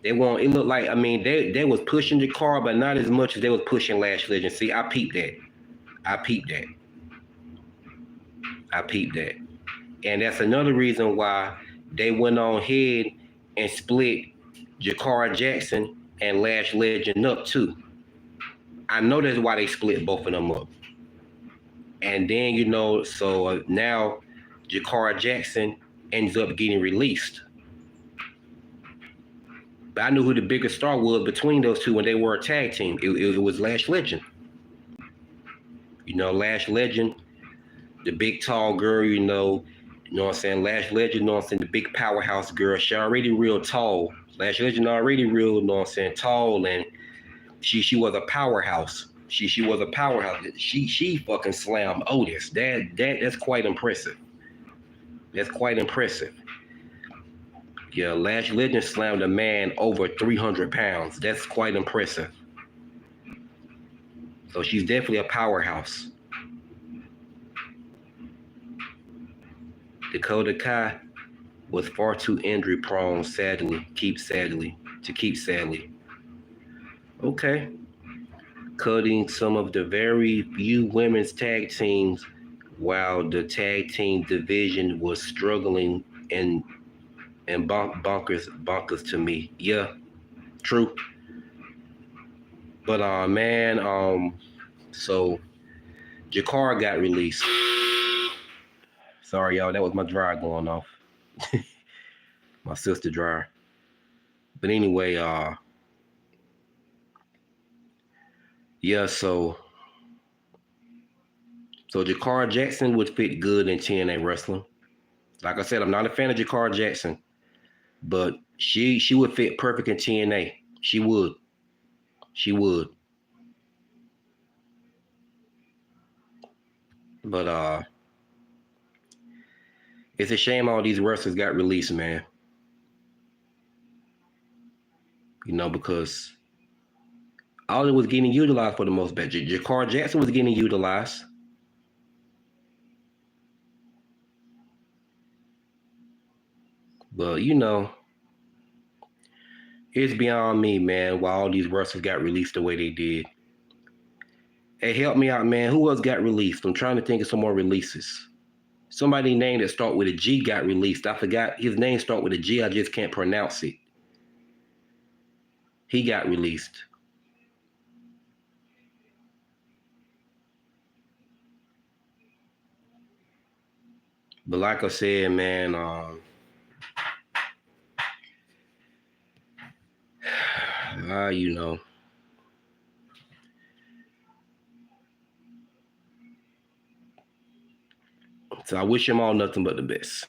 It looked like, they was pushing Jakara, but not as much as they was pushing Lash Legend. See, I peeped that. I peeped that. And that's another reason why they went on ahead and split Jakara Jackson and Lash Legend up too. I know that's why they split both of them up. And then, so now Jakara Jackson ends up getting released. But I knew who the biggest star was between those two when they were a tag team. It was Lash Legend. Lash Legend, the big tall girl, what I'm saying? Lash Legend, you know what I'm saying? The big powerhouse girl. She already real tall. Lash Legend already real, you know what I'm saying, tall, and she was a powerhouse. She was a powerhouse. She fucking slammed Otis. That's quite impressive. That's quite impressive. Yeah, Lash Legend slammed a man over 300 pounds. That's quite impressive. So she's definitely a powerhouse. Dakota Kai was far too injury prone, sadly. To keep sadly. Okay. Cutting some of the very few women's tag teams while the tag team division was struggling and bonkers to me. Yeah, true. But so Jakara got released. Sorry, y'all, that was my dryer going off. My sister dryer. But anyway, yeah, so Jakara Jackson would fit good in TNA wrestling. Like I said, I'm not a fan of Jakara Jackson, but she would fit perfect in TNA. She would. But it's a shame all these wrestlers got released, man. Because all it was getting utilized for the most part. Jakara Jackson was getting utilized. But it's beyond me, man, why all these wrestlers got released the way they did. Hey, help me out, man. Who else got released? I'm trying to think of some more releases. Somebody named that start with a G got released. I forgot his name start with a G. I just can't pronounce it. He got released. But like I said, man, So I wish them all nothing but the best.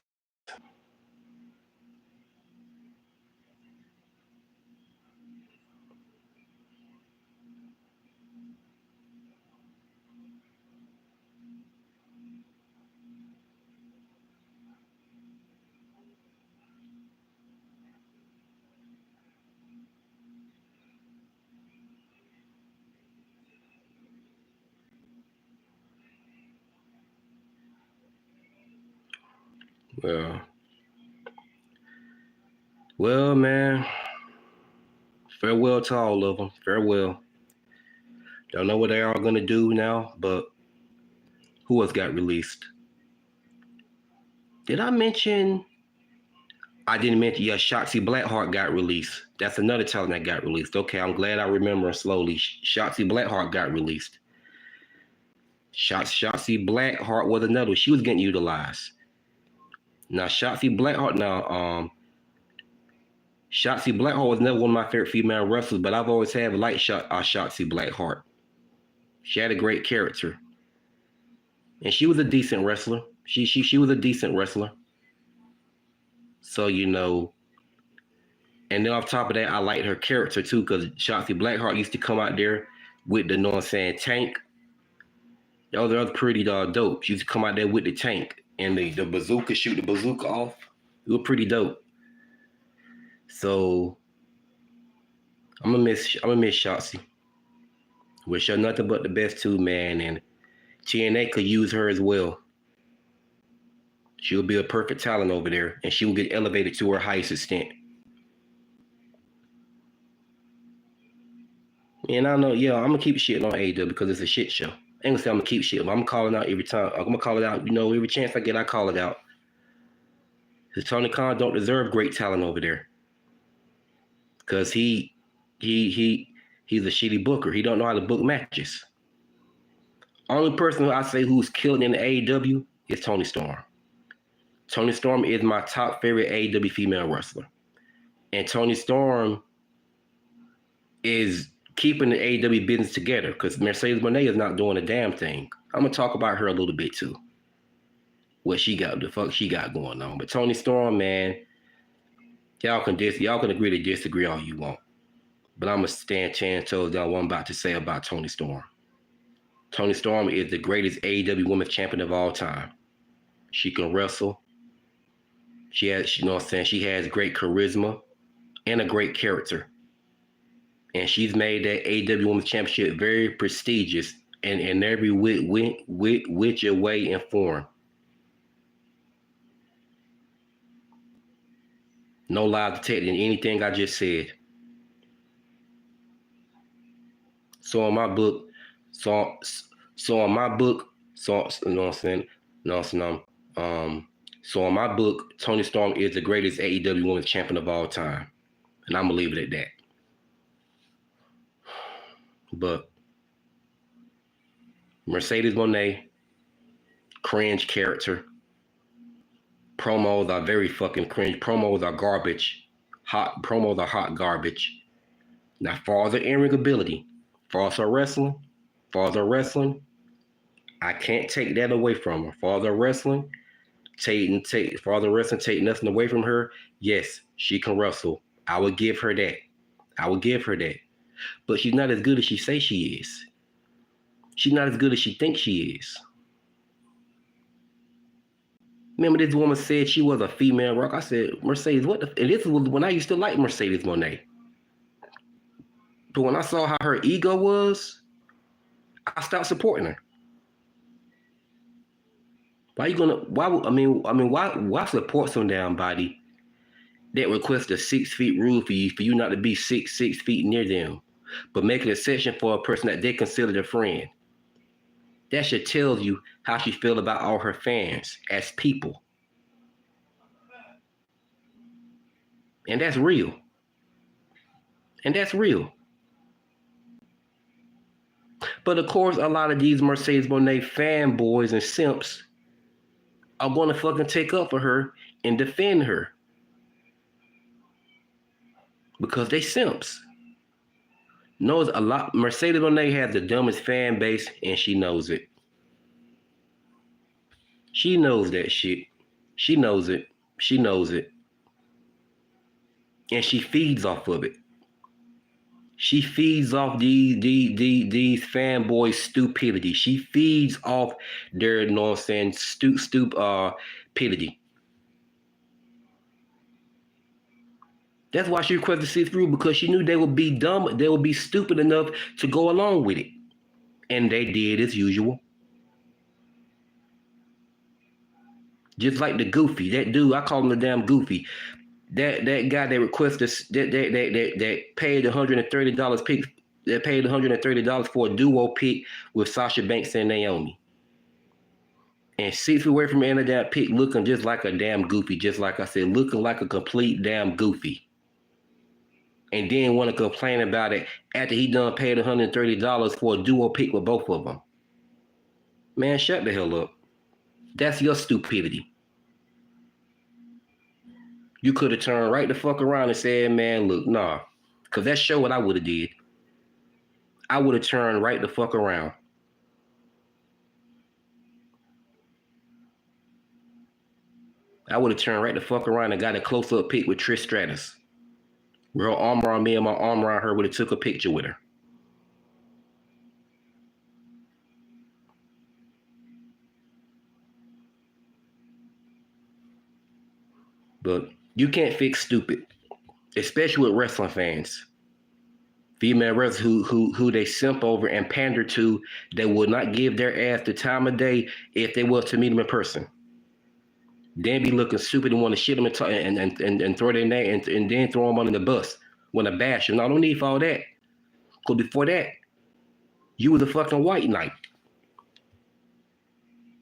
Well, man, farewell to all of them. Farewell. Don't know what they are going to do now, but who else got released? Did I mention? I didn't mention, yeah, Shotzi Blackheart got released. That's another talent that got released. Okay, I'm glad I remember slowly. Shotzi Blackheart got released. Shotzi Blackheart was another one. She was getting utilized. Now, Shotzi Blackheart was never one of my favorite female wrestlers, but I've always had liked Shotzi Blackheart. She had a great character. And she was a decent wrestler. She was a decent wrestler. So, and then off top of that, I liked her character too, because Shotzi Blackheart used to come out there with the, tank. Those are pretty dope. She used to come out there with the tank and the bazooka, shoot the bazooka off. It was pretty dope. So I'm gonna miss Shotzi. Wish her nothing but the best too, man. And TNA could use her as well. She'll be a perfect talent over there, and she will get elevated to her highest extent. And I know, I'm gonna keep shitting on AEW because it's a shit show. ain't gonna say I'm gonna keep shit, but I'm gonna call it out every time. I'm gonna call it out, every chance I get, I call it out. Because Tony Khan don't deserve great talent over there. Because he's a shitty booker. He don't know how to book matches. Only person who I say who's killed in the AEW is Tony Storm. Tony Storm is my top favorite AEW female wrestler. And Tony Storm is keeping the AEW business together because Mercedes Moné is not doing a damn thing. I'm going to talk about her a little bit too. What she got, the fuck she got going on. But Tony Storm, man, y'all can agree to disagree all you want. But I'm going to stand 10 toes down what I'm about to say about Tony Storm. Tony Storm is the greatest AEW women's champion of all time. She can wrestle. She has great charisma and a great character. And she's made that AEW Women's Championship very prestigious and in every which way and form. No lies detected in anything I just said. So in my book, so in my book, Tony Storm is the greatest AEW Women's Champion of all time. And I'm gonna leave it at that. But Mercedes Moné, cringe character. Promos are very fucking cringe. Promos are garbage. Promos are hot garbage. Now, as far as her in-ring ability, as far as her wrestling, I can't take that away from her. As far as her wrestling, take nothing away from her. Yes, she can wrestle. I would give her that. But she's not as good as she says she is. She's not as good as she thinks she is. Remember this woman said she was a female rock? I said, Mercedes, what the... And this was when I used to like Mercedes Moné. But when I saw how her ego was, I stopped supporting her. Why support some damn body that requests a 6 feet rule for you not to be six feet near them, but make an exception for a person that they consider their friend? That should tell you how she feel about all her fans as people. And that's real. But of course, a lot of these Mercedes Moné fanboys and simps are going to fucking take up for her and defend her. Because they simps. Knows a lot. Mercedes Moné has the dumbest fan base, and she knows it. She knows that shit. She knows it. And she feeds off of it. She feeds off these fanboys' stupidity. She feeds off their, stupidity. That's why she requested to see through, because she knew they would be dumb, they would be stupid enough to go along with it. And they did as usual. Just like the Goofy, that dude, I call him the damn Goofy. That guy that requested that paid $130 pick, that paid $130 for a duo pick with Sasha Banks and Naomi. And 6 feet away from the end of that pick, looking just like a damn Goofy, just like I said, looking like a complete damn Goofy. And then want to complain about it after he done paid $130 for a duo pick with both of them. Man, shut the hell up. That's your stupidity. You could have turned right the fuck around and said, man, look, nah. Because that show what I would have did. I would have turned right the fuck around. I would have turned right the fuck around and got a close-up pic with Trish Stratus. With her arm around me and my arm around her, would have took a picture with her. But you can't fix stupid, especially with wrestling fans. Female wrestlers who they simp over and pander to, they would not give their ass the time of day if they was to meet them in person. Then be looking stupid and want to shit them and throw their name and then throw them under the bus when a bash them. No, I don't need for all that. Because before that, you was a fucking white knight.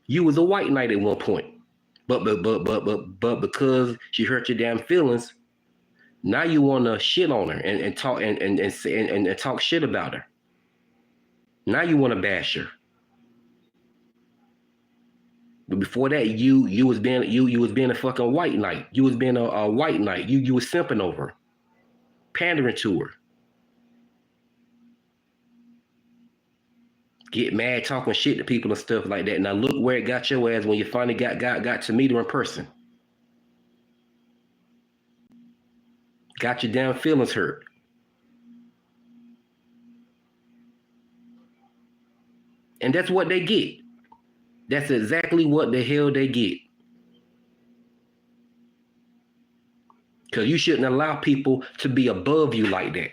You was a white knight at one point. But because she hurt your damn feelings, now you want to shit on her and talk and talk shit about her. Now you want to bash her. But before that, you was being a fucking white knight. You was being a white knight. You was simping over her, pandering to her. Get mad talking shit to people and stuff like that. Now look where it got your ass when you finally got to meet her in person. Got your damn feelings hurt. And that's what they get. That's exactly what the hell they get. Because you shouldn't allow people to be above you like that.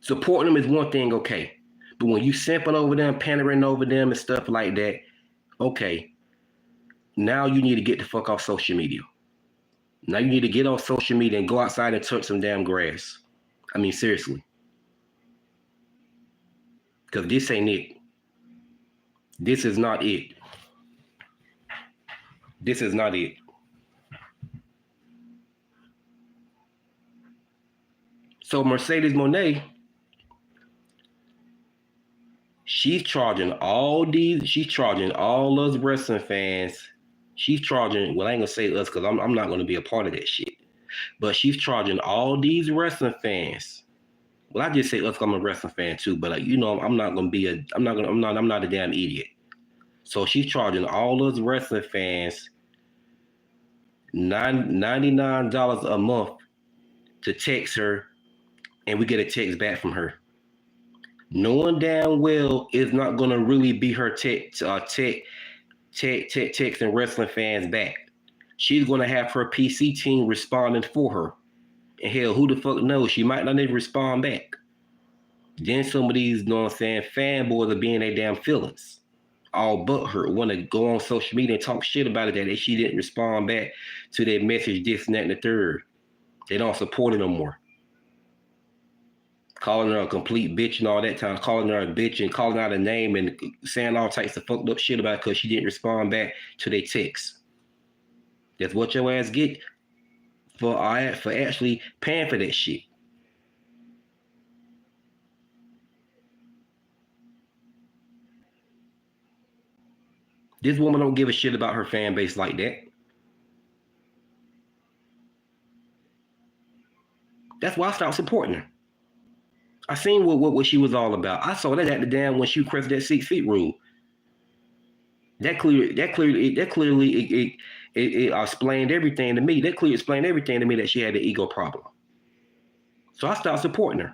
Supporting them is one thing, okay. But when you simping over them, pandering over them and stuff like that, okay. Now you need to get the fuck off social media. Now you need to get off social media and go outside and touch some damn grass. I mean, seriously. Because this ain't it. This is not it. This is not it. So Mercedes Moné, she's charging all us wrestling fans. She's charging, well, I ain't gonna say us because I'm not gonna be a part of that shit. But she's charging all these wrestling fans. Well, I just say us, I'm a wrestling fan too, but like, you know, I'm not a damn idiot. So she's charging all us wrestling fans $99 a month to text her, and we get a text back from her. Knowing damn well it's not gonna really be her texting wrestling fans back. She's gonna have her PC team responding for her. And hell, who the fuck knows? She might not even respond back. Then some of these, you know what I'm saying, fanboys are being their damn feelings. All but her, want to go on social media and talk shit about it that she didn't respond back to their message, this and that and the third. They don't support her no more. Calling her a complete bitch and all that time, calling her a bitch and calling out a name and saying all types of fucked up shit about it because she didn't respond back to their texts. That's what your ass get for actually paying for that shit. This woman don't give a shit about her fan base like that. That's why I stopped supporting her. I seen what she was all about. I saw that at the damn when she crossed that 6 feet rule. That clearly explained everything to me. That clearly explained everything to me that she had an ego problem. So I stopped supporting her.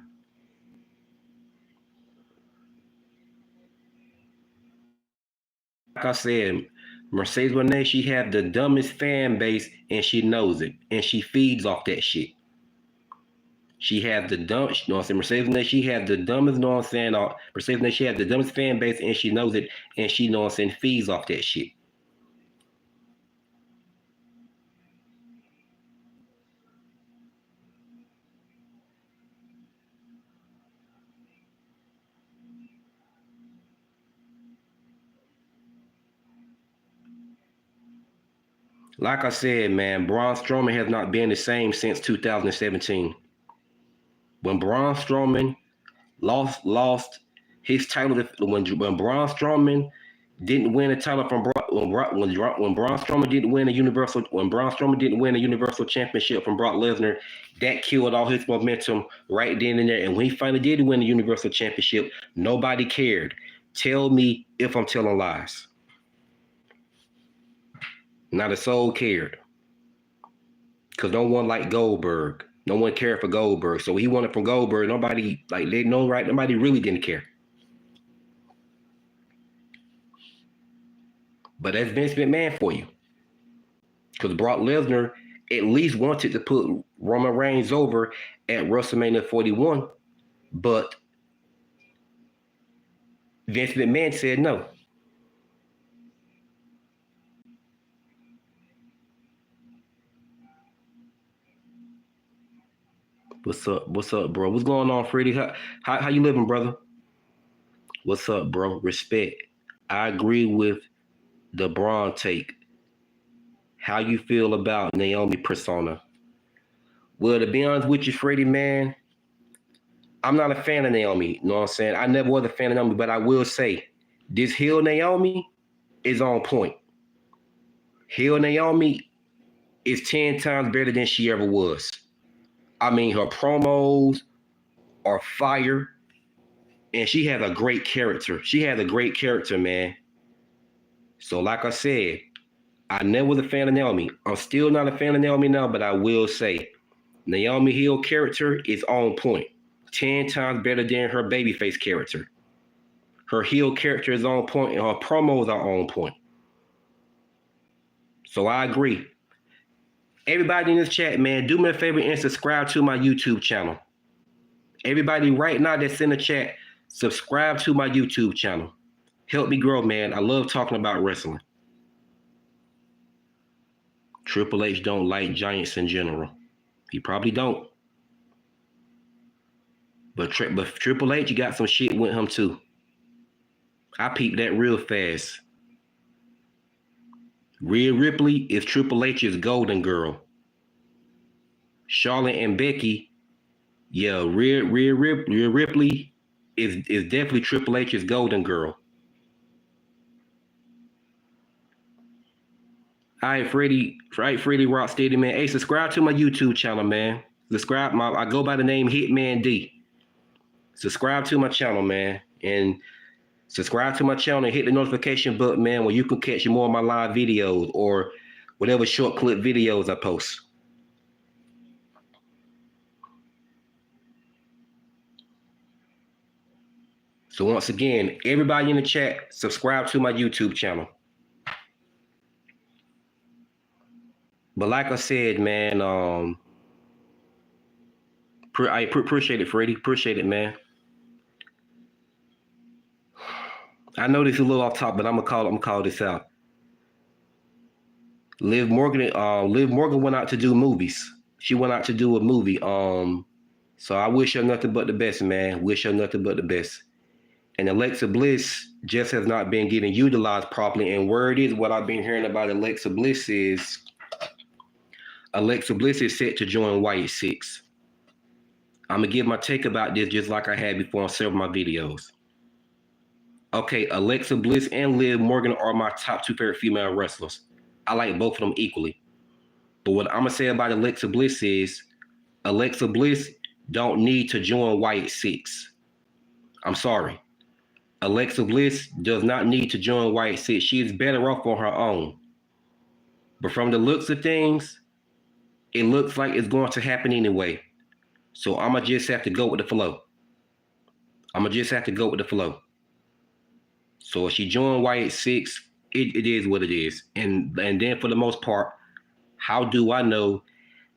Like I said, Mercedes Moné, she had the dumbest fan base and she knows it. And she feeds off that shit. She had the dumb, you know what I'm saying? Mercedes Moné, she had the dumbest, you know what I'm saying? Mercedes Moné, she had the dumbest fan base and she knows it. And she, you know what I'm saying, feeds off that shit. Like I said, man, Braun Strowman has not been the same since 2017. When Braun Strowman lost his title, when Braun Strowman didn't win a title from when Braun Strowman didn't win a Universal Championship from Brock Lesnar, that killed all his momentum right then and there. And when he finally did win the Universal Championship, nobody cared. Tell me if I'm telling lies. Not a soul cared. Because no one liked Goldberg. No one cared for Goldberg. So he won it from Goldberg. Nobody, like, they know, right? Nobody really didn't care. But that's Vince McMahon for you. Because Brock Lesnar at least wanted to put Roman Reigns over at WrestleMania 41. But Vince McMahon said no. What's up? What's up, bro? What's going on, Freddie? How you living, brother? What's up, bro? Respect. I agree with the Braun take. How you feel about Naomi persona? Well, to be honest with you, Freddie, man, I'm not a fan of Naomi. You know what I'm saying? I never was a fan of Naomi, but I will say this heel Naomi is on point. Heel Naomi is 10 times better than she ever was. I mean, her promos are fire, and she has a great character. She has a great character, man. So, like I said, I never was a fan of Naomi. I'm still not a fan of Naomi now, but I will say Naomi Hill character is on point. 10 times better than her babyface character. Her heel character is on point, and her promos are on point. So I agree. Everybody in this chat, man, do me a favor and subscribe to my YouTube channel. Everybody right now that's in the chat, subscribe to my YouTube channel. Help me grow, man. I love talking about wrestling. Triple H don't like giants in general. He probably don't. But Triple H, you got some shit with him too. I peeped that real fast. Rhea Ripley is Triple H's golden girl. Charlotte and Becky, yeah, Rhea Ripley is definitely Triple H's golden girl. All right, Freddie Rocksteady, man. Hey, subscribe to my YouTube channel, man. I go by the name Hitman D. Subscribe to my channel, man. And subscribe to my channel and hit the notification button, man, where you can catch more of my live videos or whatever short clip videos I post. So once again, everybody in the chat, subscribe to my YouTube channel. But like I said, man, I appreciate it, Freddie. Appreciate it, man. I know this is a little off top, but I'm gonna call this out. Liv Morgan went out to do movies. She went out to do a movie. So I wish her nothing but the best, man. Wish her nothing but the best. And Alexa Bliss just has not been getting utilized properly. And word is, what I've been hearing about Alexa Bliss is set to join Wyatt 6. I'm gonna give my take about this just like I had before on several of my videos. Okay, Alexa Bliss and Liv Morgan are my top two favorite female wrestlers. I like both of them equally. But what I'm gonna say about Alexa Bliss is Alexa Bliss don't need to join Wyatt 6. I'm sorry. Alexa Bliss does not need to join Wyatt 6. She is better off on her own. But from the looks of things, it looks like it's going to happen anyway. So I'ma just have to go with the flow. So if she joined Wyatt 6, it is what it is. And then for the most part, how do I know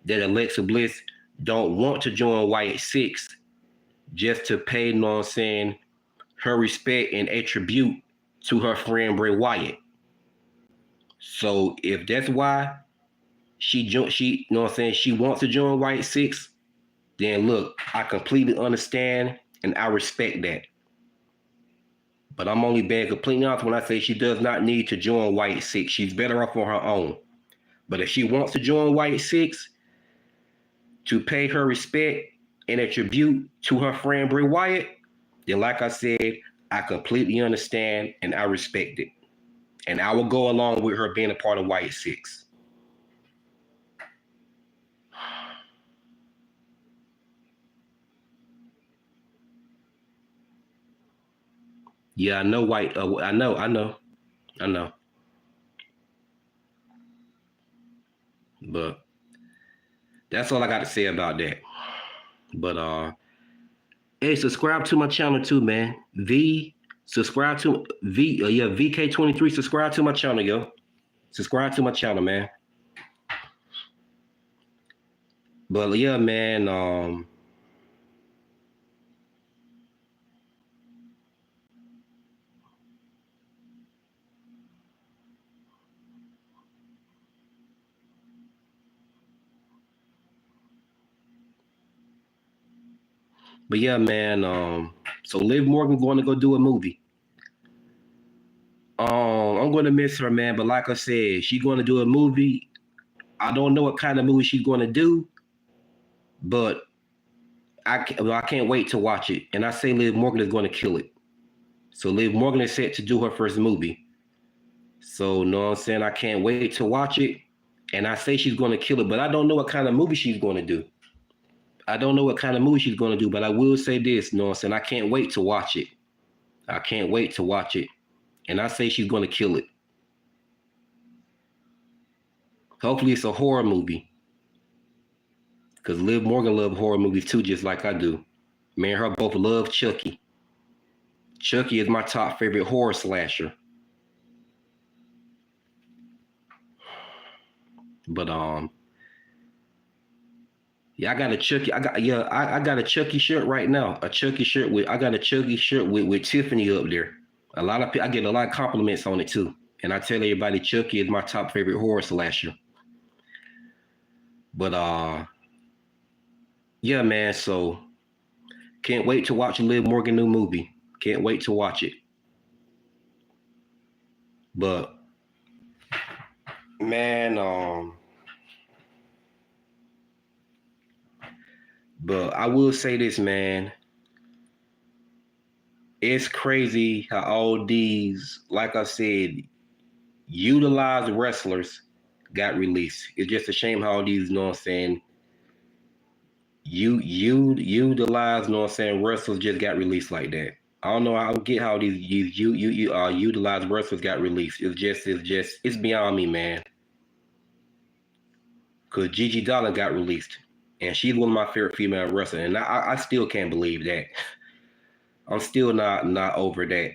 that Alexa Bliss don't want to join Wyatt 6 just to pay, you know what I'm saying, her respect and a tribute to her friend Bray Wyatt? So if that's why she you know what I'm saying, she wants to join Wyatt 6, then look, I completely understand and I respect that. But I'm only being completely honest when I say she does not need to join Wyatt 6. She's better off on her own. But if she wants to join Wyatt 6 to pay her respect and a tribute to her friend Bray Wyatt, then like I said, I completely understand and I respect it. And I will go along with her being a part of Wyatt 6. Yeah, I know White. I know. But that's all I got to say about that. But hey, subscribe to my channel too, man. VK23. Subscribe to my channel, yo. Subscribe to my channel, man. But yeah, man. But yeah, man. So Liv Morgan going to go do a movie. going to miss her, man. But like I said, she's going to do a movie. I don't know what kind of movie she's going to do, but I can't wait to watch it. And I say Liv Morgan is going to kill it. So Liv Morgan is set to do her first movie. So, you know what I'm saying? I can't wait to watch it. And I say she's going to kill it, but I don't know what kind of movie she's going to do. I don't know what kind of movie she's going to do, but I will say this, you know what I'm saying? I can't wait to watch it. I can't wait to watch it. And I say she's going to kill it. Hopefully it's a horror movie. Because Liv Morgan loves horror movies too, just like I do. Me and her both love Chucky. Chucky is my top favorite horror slasher. But yeah, I got a Chucky. I got a Chucky shirt right now. A Chucky shirt with Tiffany up there. I get a lot of compliments on it too. And I tell everybody Chucky is my top favorite horror slasher. But yeah, man, so can't wait to watch a Liv Morgan new movie. Can't wait to watch it. But man, but I will say this, man. It's crazy how all these, like I said, utilized wrestlers got released. It's just a shame how all these, you know what I'm saying, utilized, you know what I'm saying, wrestlers just got released like that. I don't know. I don't get how these utilized wrestlers got released. It's beyond me, man. Cause Gigi Dolin got released, and she's one of my favorite female wrestlers, and I still can't believe that. I'm still not over that.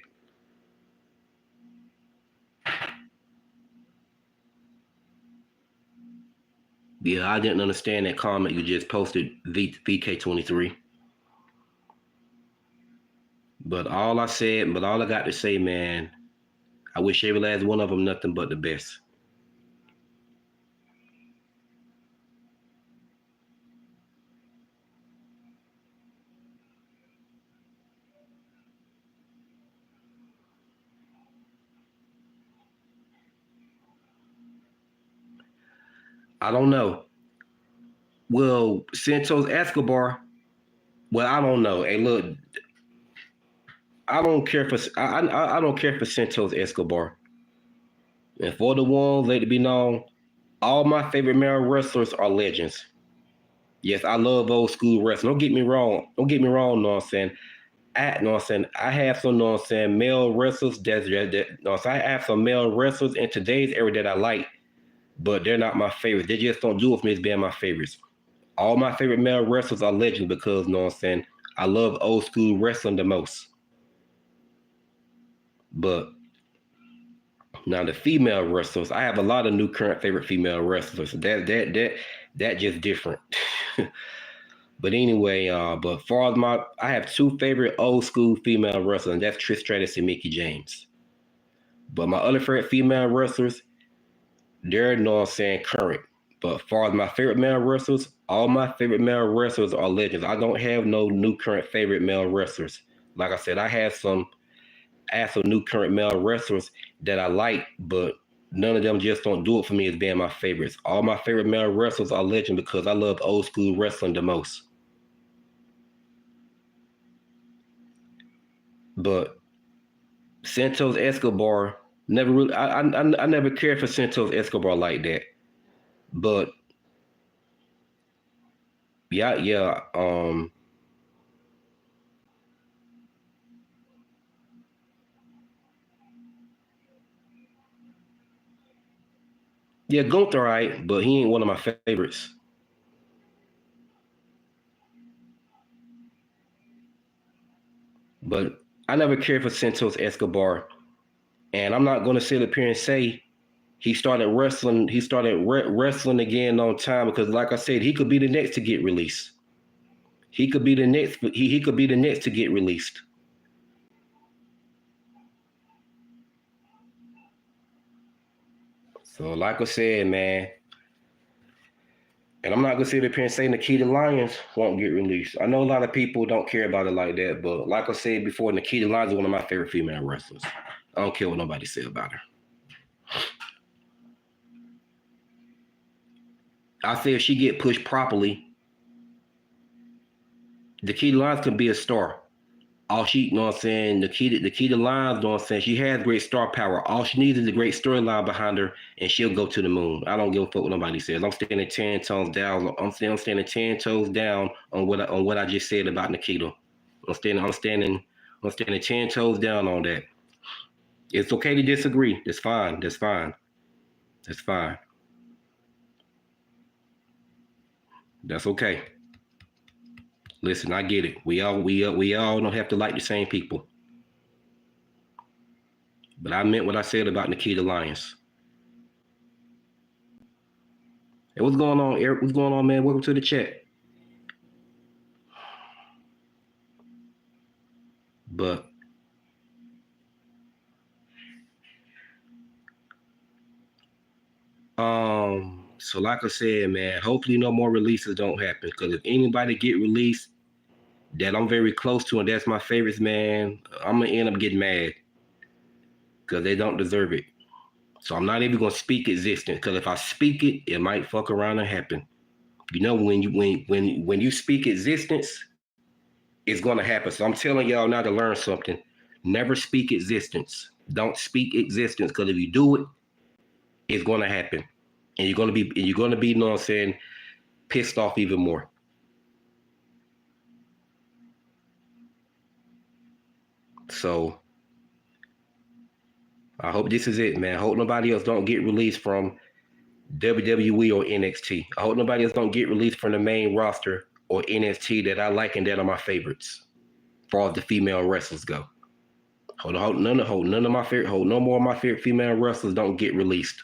Yeah, I didn't understand that comment you just posted, VK23. But all I got to say, man, I wish every last one of them nothing but the best. I don't know. Well, Santos Escobar, well, I don't know. Hey, look, I don't care for Santos Escobar. And for the ones, let it be known, all my favorite male wrestlers are legends. Yes, I love old school wrestling. Don't get me wrong. Know what I'm saying? I have some, know what I'm saying, male wrestlers I have some male wrestlers in today's era that I like, but they're not my favorites. They just don't do it for me as being my favorites. All my favorite male wrestlers are legends because, you know what I'm saying, I love old school wrestling the most. But now the female wrestlers, I have a lot of new current favorite female wrestlers. That just different. But anyway, but far as I have two favorite old school female wrestlers, and that's Trish Stratus and Mickie James. But my other favorite female wrestlers, they're, you know what I'm saying, current. But far as my favorite male wrestlers, all my favorite male wrestlers are legends. I don't have no new current favorite male wrestlers. Like I said, I have some new current male wrestlers that I like, but none of them just don't do it for me as being my favorites. All my favorite male wrestlers are legend because I love old school wrestling the most. But Santos Escobar never really. I never cared for Santos Escobar like that. But yeah. Yeah, Gunther, right, but he ain't one of my favorites. But I never cared for Santos Escobar, and I'm not going to sit up here and say he started wrestling. He started wrestling again on time because, like I said, he could be the next to get released. He could be the next. He could be the next to get released. So, like I said, man, and I'm not gonna sit up here and say Nikita Lyons won't get released. I know a lot of people don't care about it like that, but like I said before, Nikita Lyons is one of my favorite female wrestlers. I don't care what nobody say about her. I say if she get pushed properly, Dakota Lyons can be a star. All she, you know what I'm saying, Dakota Lyons, you know what I'm saying, she has great star power. All she needs is a great storyline behind her, and she'll go to the moon. I don't give a fuck what nobody says. I'm standing 10 toes down. I'm standing 10 toes down on what I just said about Nikita. I'm standing 10 toes down on that. It's okay to disagree. That's fine. That's fine. That's fine. That's okay. Listen, I get it. We all don't have to like the same people. But I meant what I said about Nikita Lyons. Hey, what's going on, Eric? What's going on, man? Welcome to the chat. But so like I said, man, hopefully no more releases don't happen. Because if anybody get released that I'm very close to and that's my favorites, man, I'm gonna end up getting mad. Because they don't deserve it. So I'm not even gonna speak existence. Because if I speak it, it might fuck around and happen. You know, when you speak existence, it's gonna happen. So I'm telling y'all now to learn something. Never speak existence. Don't speak existence. Because if you do it, it's gonna happen. And you're gonna be, you know what I'm saying, pissed off even more. So I hope this is it, man. I hope nobody else don't get released from WWE or NXT. I hope nobody else don't get released from the main roster or NXT that I like and that are my favorites, as far as the female wrestlers go. Hope none of my favorite, no more of my favorite female wrestlers don't get released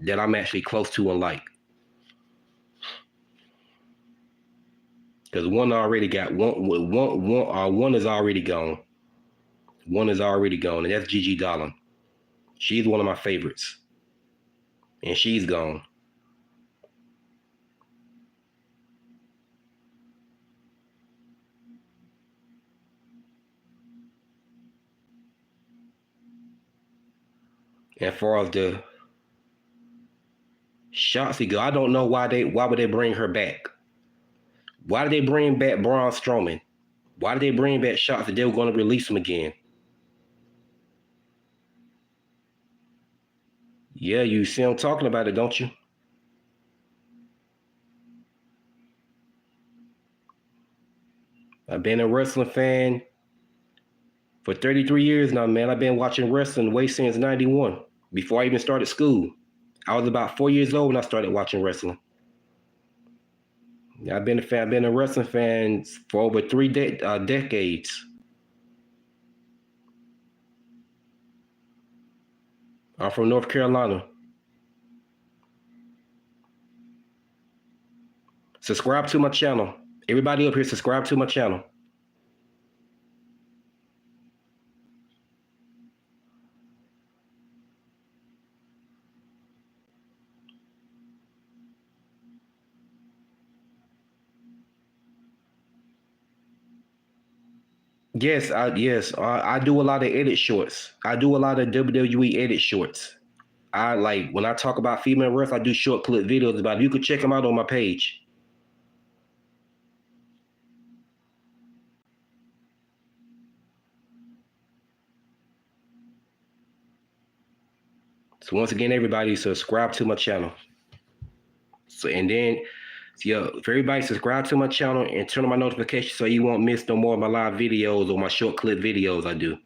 that I'm actually close to and like. Because one already got one is already gone. One is already gone, and that's Gigi Dolin. She's one of my favorites, and she's gone. And as far as the Shotzi go, I don't know why would they bring her back? Why did they bring back Braun Strowman? Why did they bring back Shotzi? They were going to release him again. Yeah, you see I'm talking about it, don't you? I've been a wrestling fan for 33 years now, man. I've been watching wrestling way since 91, before I even started school. I was about 4 years old when I started watching wrestling. I've been a wrestling fan for over three decades. I'm from North Carolina. Subscribe to my channel. Everybody up here, subscribe to my channel. I do a lot of edit shorts. I do a lot of WWE edit shorts. I like when I talk about female wrestling, I do short clip videos about it. You can check them out on my page. So once again, everybody subscribe to my channel. So and then yeah, if everybody subscribe to my channel and turn on my notifications so you won't miss no more of my live videos or my short clip videos I do.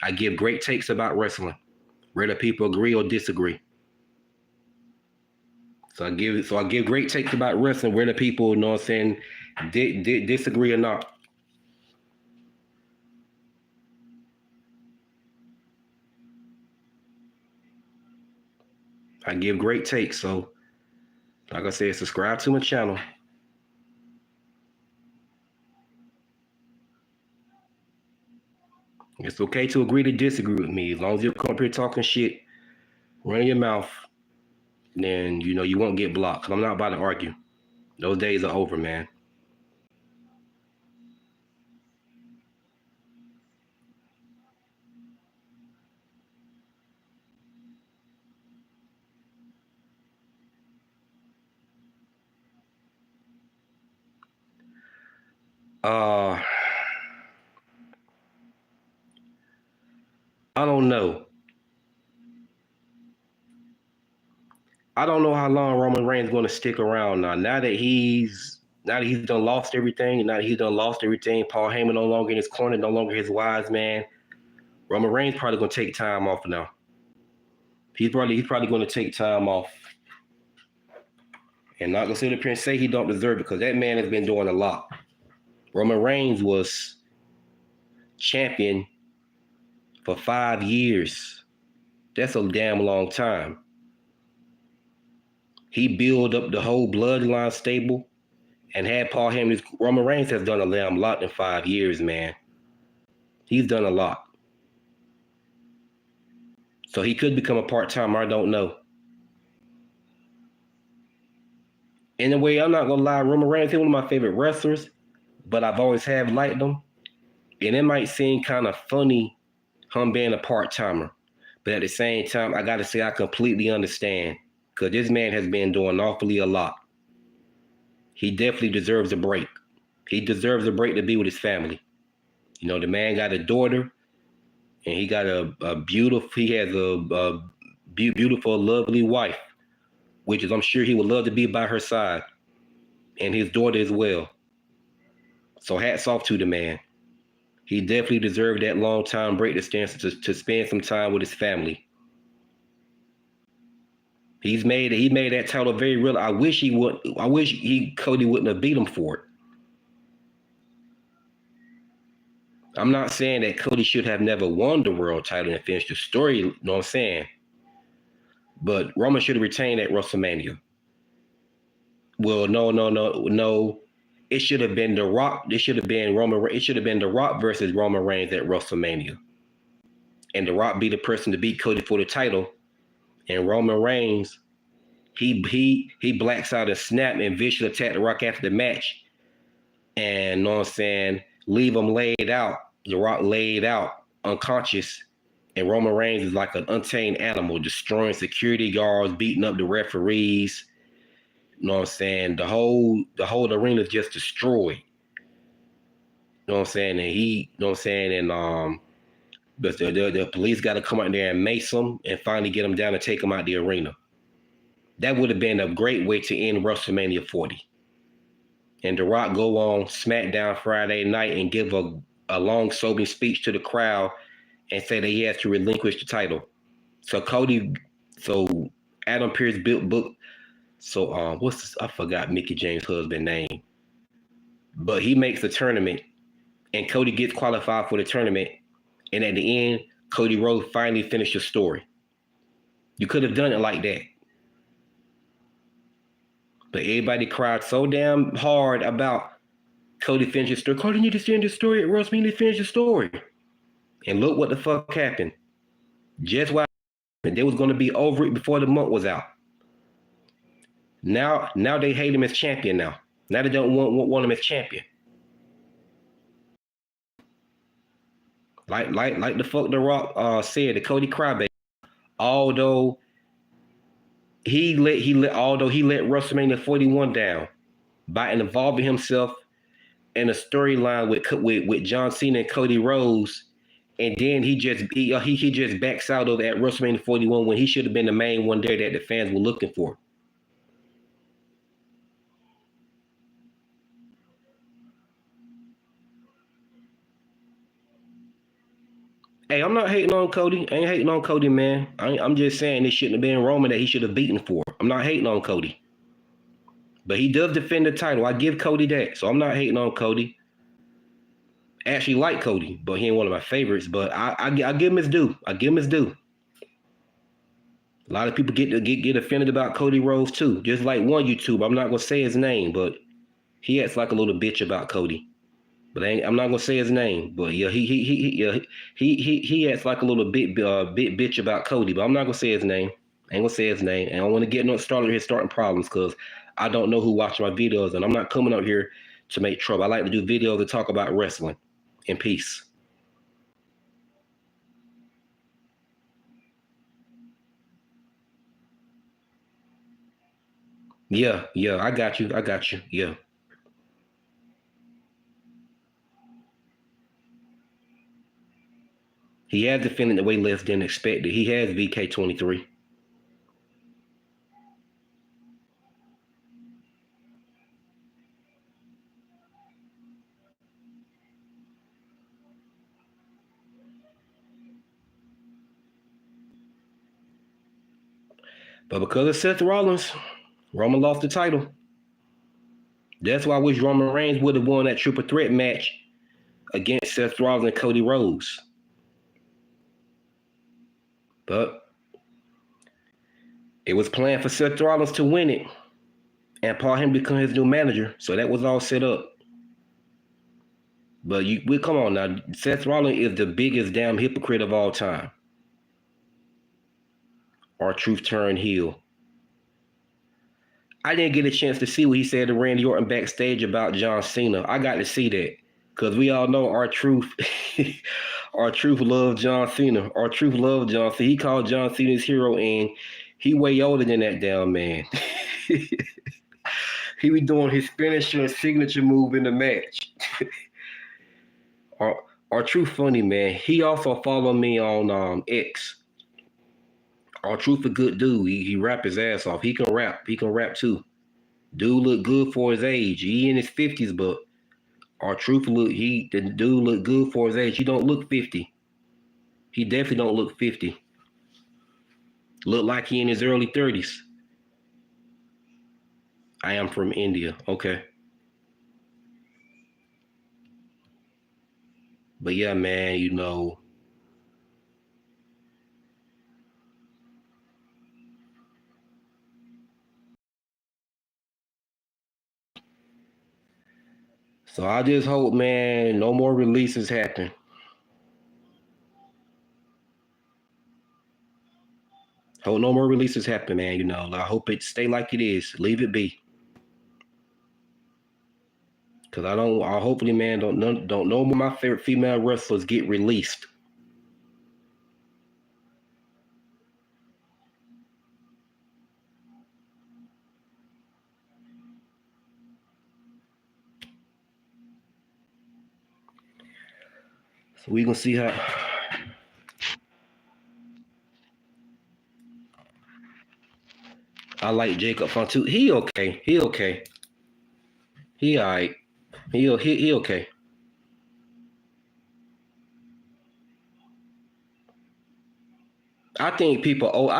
I give great takes about wrestling, whether people agree or disagree. So I give great takes about wrestling, whether people, you know what I'm saying, disagree or not. I give great takes. So like I said, subscribe to my channel. It's okay to agree to disagree with me. As long as you come up here talking shit, running your mouth, then you know you won't get blocked. I'm not about to argue. Those days are over, man. Uh, I don't know. I don't know how long Roman Reigns is going to stick around now. Now that he's done lost everything. Now that he's done lost everything. Paul Heyman no longer in his corner, no longer his wise man. Roman Reigns probably going to take time off now. He's probably going to take time off, and not going to sit up here and say he don't deserve it, because that man has been doing a lot. Roman Reigns was champion for 5 years. That's a damn long time. He built up the whole bloodline stable and had Paul Heyman. Roman Reigns has done a damn lot in 5 years, man. He's done a lot. So he could become a part-timer, I don't know. In a way, I'm not going to lie, Roman Reigns is one of my favorite wrestlers, but I've always have liked him. And it might seem kind of funny him being a part-timer. But at the same time, I got to say I completely understand, because this man has been doing awfully a lot. He definitely deserves a break. He deserves a break to be with his family. You know, the man got a daughter, and he got a beautiful, he has a beautiful, lovely wife, which is, I'm sure he would love to be by her side, and his daughter as well. So hats off to the man. He definitely deserved that long time break to spend some time with his family. He made that title very real. I wish Cody wouldn't have beat him for it. I'm not saying that Cody should have never won the world title and finished the story, you know what I'm saying? But Roman should have retained at WrestleMania. Well, no. It should have been The Rock. It should have been The Rock versus Roman Reigns at WrestleMania. And The Rock be the person to beat Cody for the title. And Roman Reigns, he blacks out a snap and viciously attack The Rock after the match. And, you know what I'm saying, leave him laid out. The Rock laid out, unconscious. And Roman Reigns is like an untamed animal, destroying security guards, beating up the referees. You know what I'm saying? The whole arena is just destroyed. You know what I'm saying? And you know what I'm saying? And but the police got to come out there and mace him and finally get him down and take him out the arena. That would have been a great way to end WrestleMania 40. And The Rock go on SmackDown Friday night and give a long, sobering speech to the crowd and say that he has to relinquish the title. So Adam Pearce built book. So I forgot Mickie James' husband's name. But he makes the tournament, and Cody gets qualified for the tournament. And at the end, Cody Rhodes finally finished the story. You could have done it like that. But everybody cried so damn hard about Cody finishing the story. Cody need to finish the story. Rhodes need to finish the story. And look what the fuck happened. Just what happened. They was going to be over it before the month was out. Now they hate him as champion now. Now they don't want him as champion. Like the fuck The Rock said, the Cody crybaby. Although he let WrestleMania 41 down by involving himself in a storyline with John Cena and Cody Rhodes, and then he just backs out of at WrestleMania 41 when he should have been the main one there that the fans were looking for. Hey, I'm not hating on Cody. I ain't hating on Cody, man. I'm just saying this shouldn't have been Roman that he should have beaten for. I'm not hating on Cody. But he does defend the title. I give Cody that. So I'm not hating on Cody. I actually like Cody, but he ain't one of my favorites. But I give him his due. I give him his due. A lot of people get offended about Cody Rhodes too. Just like one YouTuber. I'm not gonna say his name, but he acts like a little bitch about Cody. But I'm not gonna say his name, but yeah, he acts like a little bit bitch about Cody. But I'm not gonna say his name. I ain't gonna say his name. I don't want to get no starting problems, because I don't know who watches my videos, and I'm not coming up here to make trouble. I like to do videos to talk about wrestling. In peace. Yeah, I got you. Yeah. He has defended the way less than expected. He has VK23. But because of Seth Rollins, Roman lost the title. That's why I wish Roman Reigns would have won that triple threat match against Seth Rollins and Cody Rhodes. But it was planned for Seth Rollins to win it and Paul him become his new manager. So that was all set up. But we come on now. Seth Rollins is the biggest damn hypocrite of all time. R-Truth turned heel. I didn't get a chance to see what he said to Randy Orton backstage about John Cena. I got to see that because we all know R-Truth. R-Truth loved John Cena. R-Truth loved John Cena. He called John Cena his hero, and he way older than that damn man. He was doing his finisher and signature move in the match. R-Truth funny, man. He also followed me on X. R-Truth a good dude. He rap his ass off. He can rap. He can rap too. Dude look good for his age. He in his 50s, but R-Truth the dude look good for his age. He don't look 50. He definitely don't look 50. Look like he in his early 30s. I am from India. Okay. But yeah, man, you know. So I just hope, man, no more releases happen. Hope no more releases happen, man. You know, I hope it stay like it is. Leave it be. Cause I hopefully, man, don't know more of my favorite female wrestlers get released. So we gonna see how. I like Jacob Fatu. He okay. He okay. He alright. He okay. I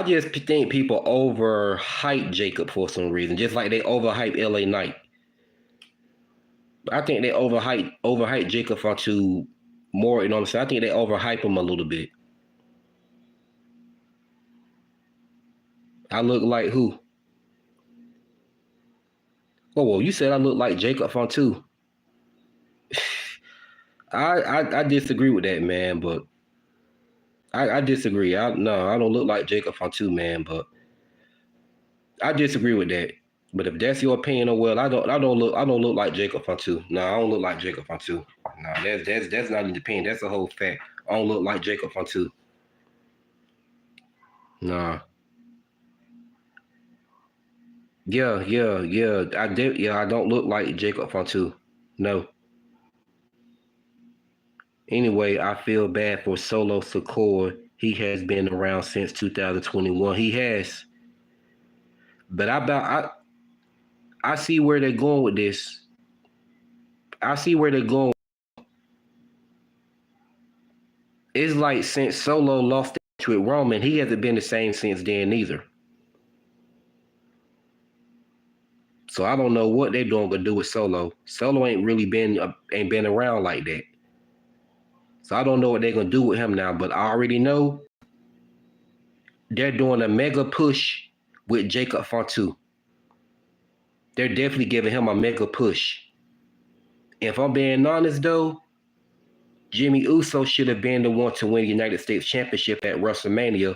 just think people overhype Jacob for some reason, just like they overhype LA Knight. I think they overhype Jacob Fatu more, you know what I'm saying? I think they overhype him a little bit. I look like who? Oh, well, you said I look like Jacob Fatu. I disagree with that, man, but I disagree. I don't look like Jacob Fatu, man, but I disagree with that. But if that's your opinion, oh well, I don't look like Jacob Fatu. No, I don't look like Jacob Fatu. No, that's not an opinion. That's a whole fact. I don't look like Jacob Fatu. Nah. Yeah. I don't look like Jacob Fatu. No. Anyway, I feel bad for Solo Sikoa. He has been around since 2021. He has. But I see where they're going with this. I see where they're going. It's like since Solo lost with Roman, he hasn't been the same since then either. So I don't know what they're gonna do with Solo. Solo ain't been around like that. So I don't know what they're gonna do with him now, but I already know they're doing a mega push with Jacob Fatu. They're definitely giving him a mega push. If I'm being honest though, Jimmy Uso should have been the one to win the United States Championship at WrestleMania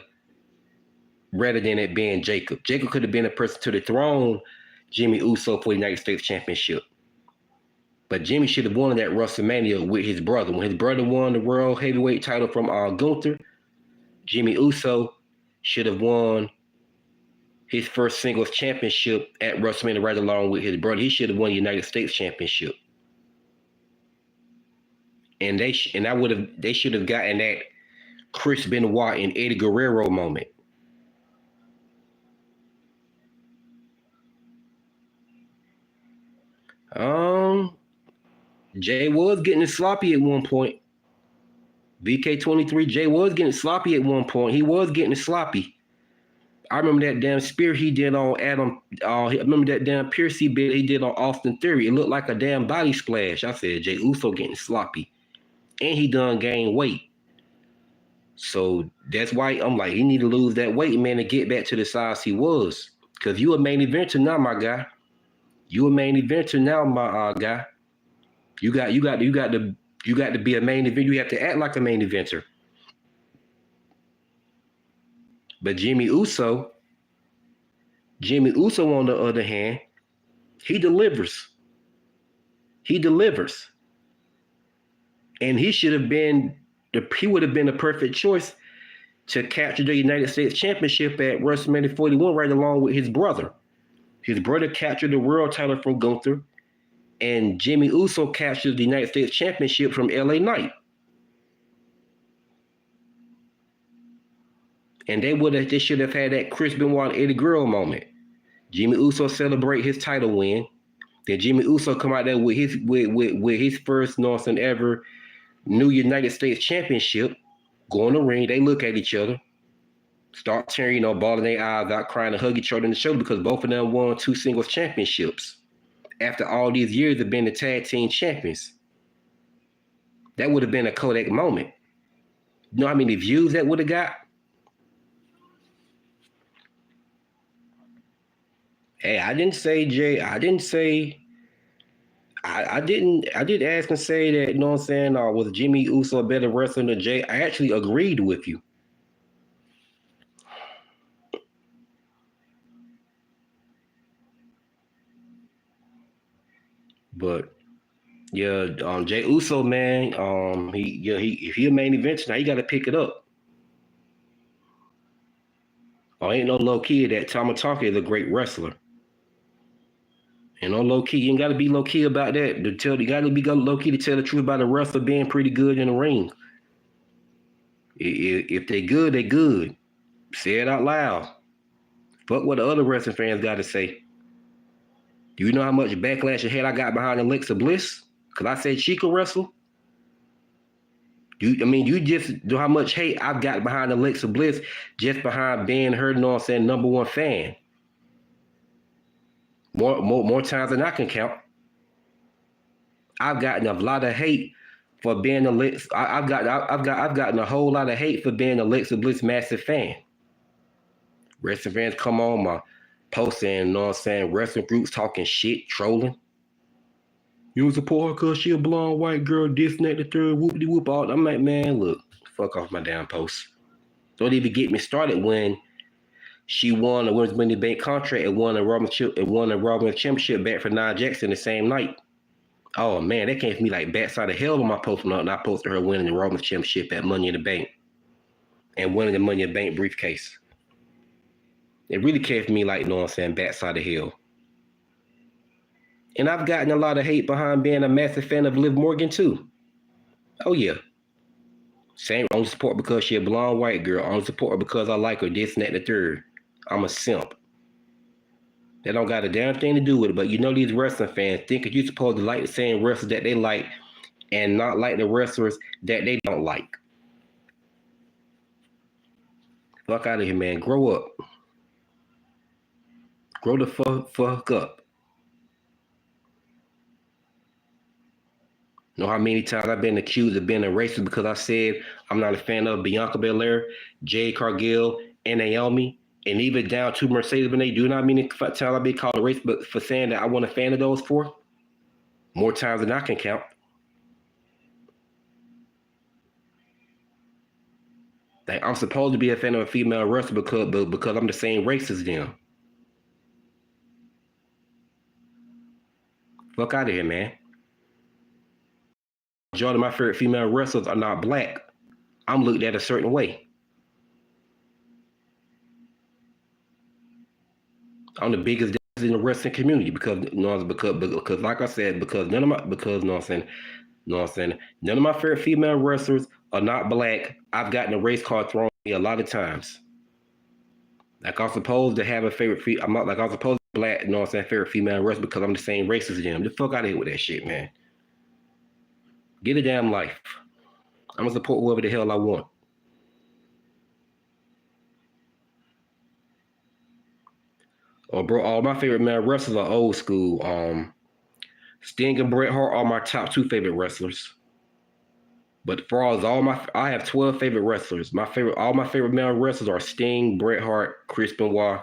rather than it being Jacob. Jacob could have been a person to dethrone Jimmy Uso for the United States Championship. But Jimmy should have won that WrestleMania with his brother. When his brother won the World Heavyweight title from Gunther, Jimmy Uso should have won his first singles championship at WrestleMania right along with his brother. He should have won the United States Championship. And they should have gotten that Chris Benoit and Eddie Guerrero moment. Jay was getting sloppy at one point. VK23, Jay was getting sloppy at one point. He was getting sloppy. I remember that damn spear he did on Adam. I remember that damn Pierce he did on Austin Theory. It looked like a damn body splash. I said, Jay Uso getting sloppy. And he done gained weight. So that's why I'm like, he need to lose that weight, man, to get back to the size he was. Because you a main eventer now, my guy. You a main eventer now, my guy. You got to be a main event. You have to act like a main eventer. But Jimmy Uso, on the other hand, he delivers. And he would have been the perfect choice to capture the United States Championship at WrestleMania 41 right along with his brother. His brother captured the world title from Gunther, and Jimmy Uso captured the United States Championship from LA Knight. And they should have had that Chris Benoit and Eddie Guerrero moment. Jimmy Uso celebrate his title win. Then Jimmy Uso come out there with his first Northern ever new United States Championship. Go in the ring, they look at each other, start tearing, bawling their eyes out, crying and hug each other in the shoulder because both of them won 2 singles championships after all these years of being the tag team champions. That would have been a Kodak moment. You know how many views that would have got? Hey, I didn't say Jay. I didn't ask and say that, you know what I'm saying, was Jimmy Uso a better wrestler than Jay? I actually agreed with you. But yeah, Jay Uso, man, if he a main event now, he got to pick it up. Ain't no low key that Tama Tonka is a great wrestler. And on low key, you ain't got to be low key about that. You got to be low key to tell the truth about a wrestler being pretty good in the ring. If they good, they good. Say it out loud. Fuck what the other wrestling fans got to say. Do you know how much backlash and hate I got behind Alexa Bliss? Because I said she could wrestle? You just know how much hate I've got behind Alexa Bliss just behind being her, you know what I'm saying, number one fan. More times than I can count. I've gotten a lot of hate for being Alexa. I've gotten a whole lot of hate for being Alexa Bliss massive fan. Wrestling fans come on my post and, you know what I'm saying, wrestling groups talking shit, trolling. You support her because she a blonde white girl, this and that, the third, whoopity whoop all. I'm like, man, look, fuck off my damn post. Don't even get me started when she won a Women's Money Bank contract and won a Raw Championship back for Nia Jackson the same night. Oh man, that came for me like backside of hell on my post when I posted her winning the Raw Championship at Money in the Bank and winning the Money in the Bank briefcase. It really came for me like, you know what I'm saying, backside of hell. And I've gotten a lot of hate behind being a massive fan of Liv Morgan too. Oh yeah. Same, only support because she a blonde white girl. Only support her because I like her, this and that, the third. I'm a simp. That don't got a damn thing to do with it. But you know these wrestling fans thinking you're supposed to like the same wrestlers that they like and not like the wrestlers that they don't like. Fuck out of here, man. Grow up. Grow the fuck up. Know how many times I've been accused of being a racist because I said I'm not a fan of Bianca Belair, Jade Cargill, and Naomi, and even down to Mercedes Benay. Do not mean times I've been called a racist, but for saying that I wasn't a fan of those four, more times than I can count. Like, I'm supposed to be a fan of a female wrestler because I'm the same race as them. Fuck out of here, man. Majority of my favorite female wrestlers are not black. I'm looked at a certain way. I'm the biggest in the wrestling community because like I said, because none of my favorite female wrestlers are not black, I've gotten a race card thrown at me a lot of times. Like I'm supposed to have a favorite I'm not like I'm supposed to be black, you know what I'm saying, favorite female wrestler because I'm the same race as them. The fuck out of here with that shit, man. Get a damn life. I'm gonna support whoever the hell I want. Oh, bro, all my favorite male wrestlers are old school. Sting and Bret Hart are my top 2 favorite wrestlers. But for all I have 12 favorite wrestlers. All my favorite male wrestlers are Sting, Bret Hart, Chris Benoit,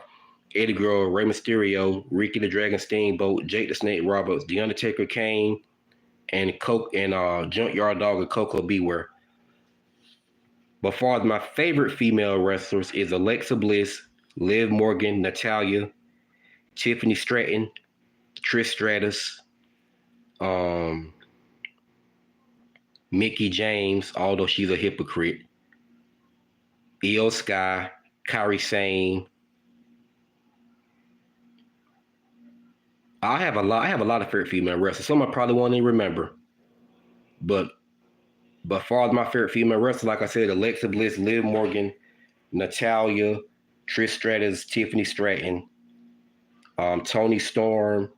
Eddie Guerrero, Rey Mysterio, Ricky the Dragon Steamboat, Jake the Snake Roberts, The Undertaker, Kane, and Junkyard Dog and Coco Beware. But far as my favorite female wrestlers is Alexa Bliss, Liv Morgan, Natalya, Tiffany Stratton, Trish Stratus, Mickie James, although she's a hypocrite, Io Sky, Kairi Sane. I have a lot of favorite female wrestlers. Some I probably won't even remember. But far as my favorite female wrestlers, like I said, Alexa Bliss, Liv Morgan, Natalya, Trish Stratus, Tiffany Stratton, Toni Storm,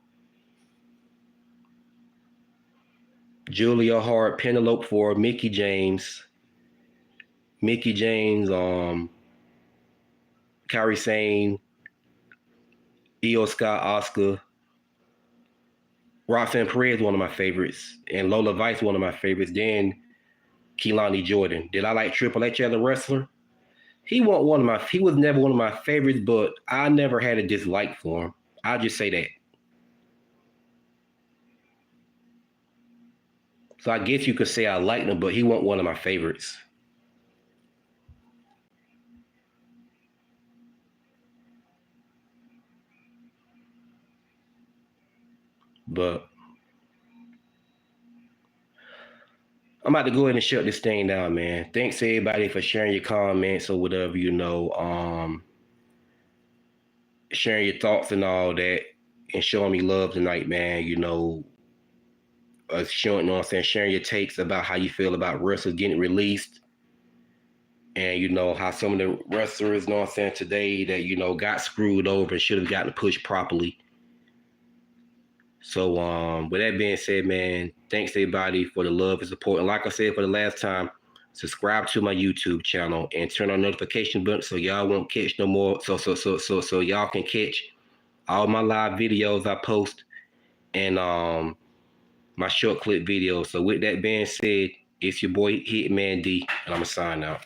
Julia Hart, Penelope Ford, Mickie James, Kairi Sane, Io Sky, Asuka, Roxanne Perez, one of my favorites, and Lola Vice, one of my favorites. Then Kehlani Jordan. Did I like Triple H as a wrestler? He was never one of my favorites, but I never had a dislike for him. I'll just say that. So I guess you could say I liked him, but he wasn't one of my favorites. But I'm about to go ahead and shut this thing down, man. Thanks everybody for sharing your comments or whatever, sharing your thoughts and all that, and showing me love tonight, man. Showing, sharing your takes about how you feel about wrestlers getting released, and how some of the wrestlers, today that got screwed over and should have gotten pushed properly. So with that being said, man, thanks everybody for the love and support. And like I said for the last time, subscribe to my YouTube channel and turn on notification button so y'all won't catch no more. So y'all can catch all my live videos I post and my short clip videos. So with that being said, it's your boy Hitman D, and I'm gonna sign out.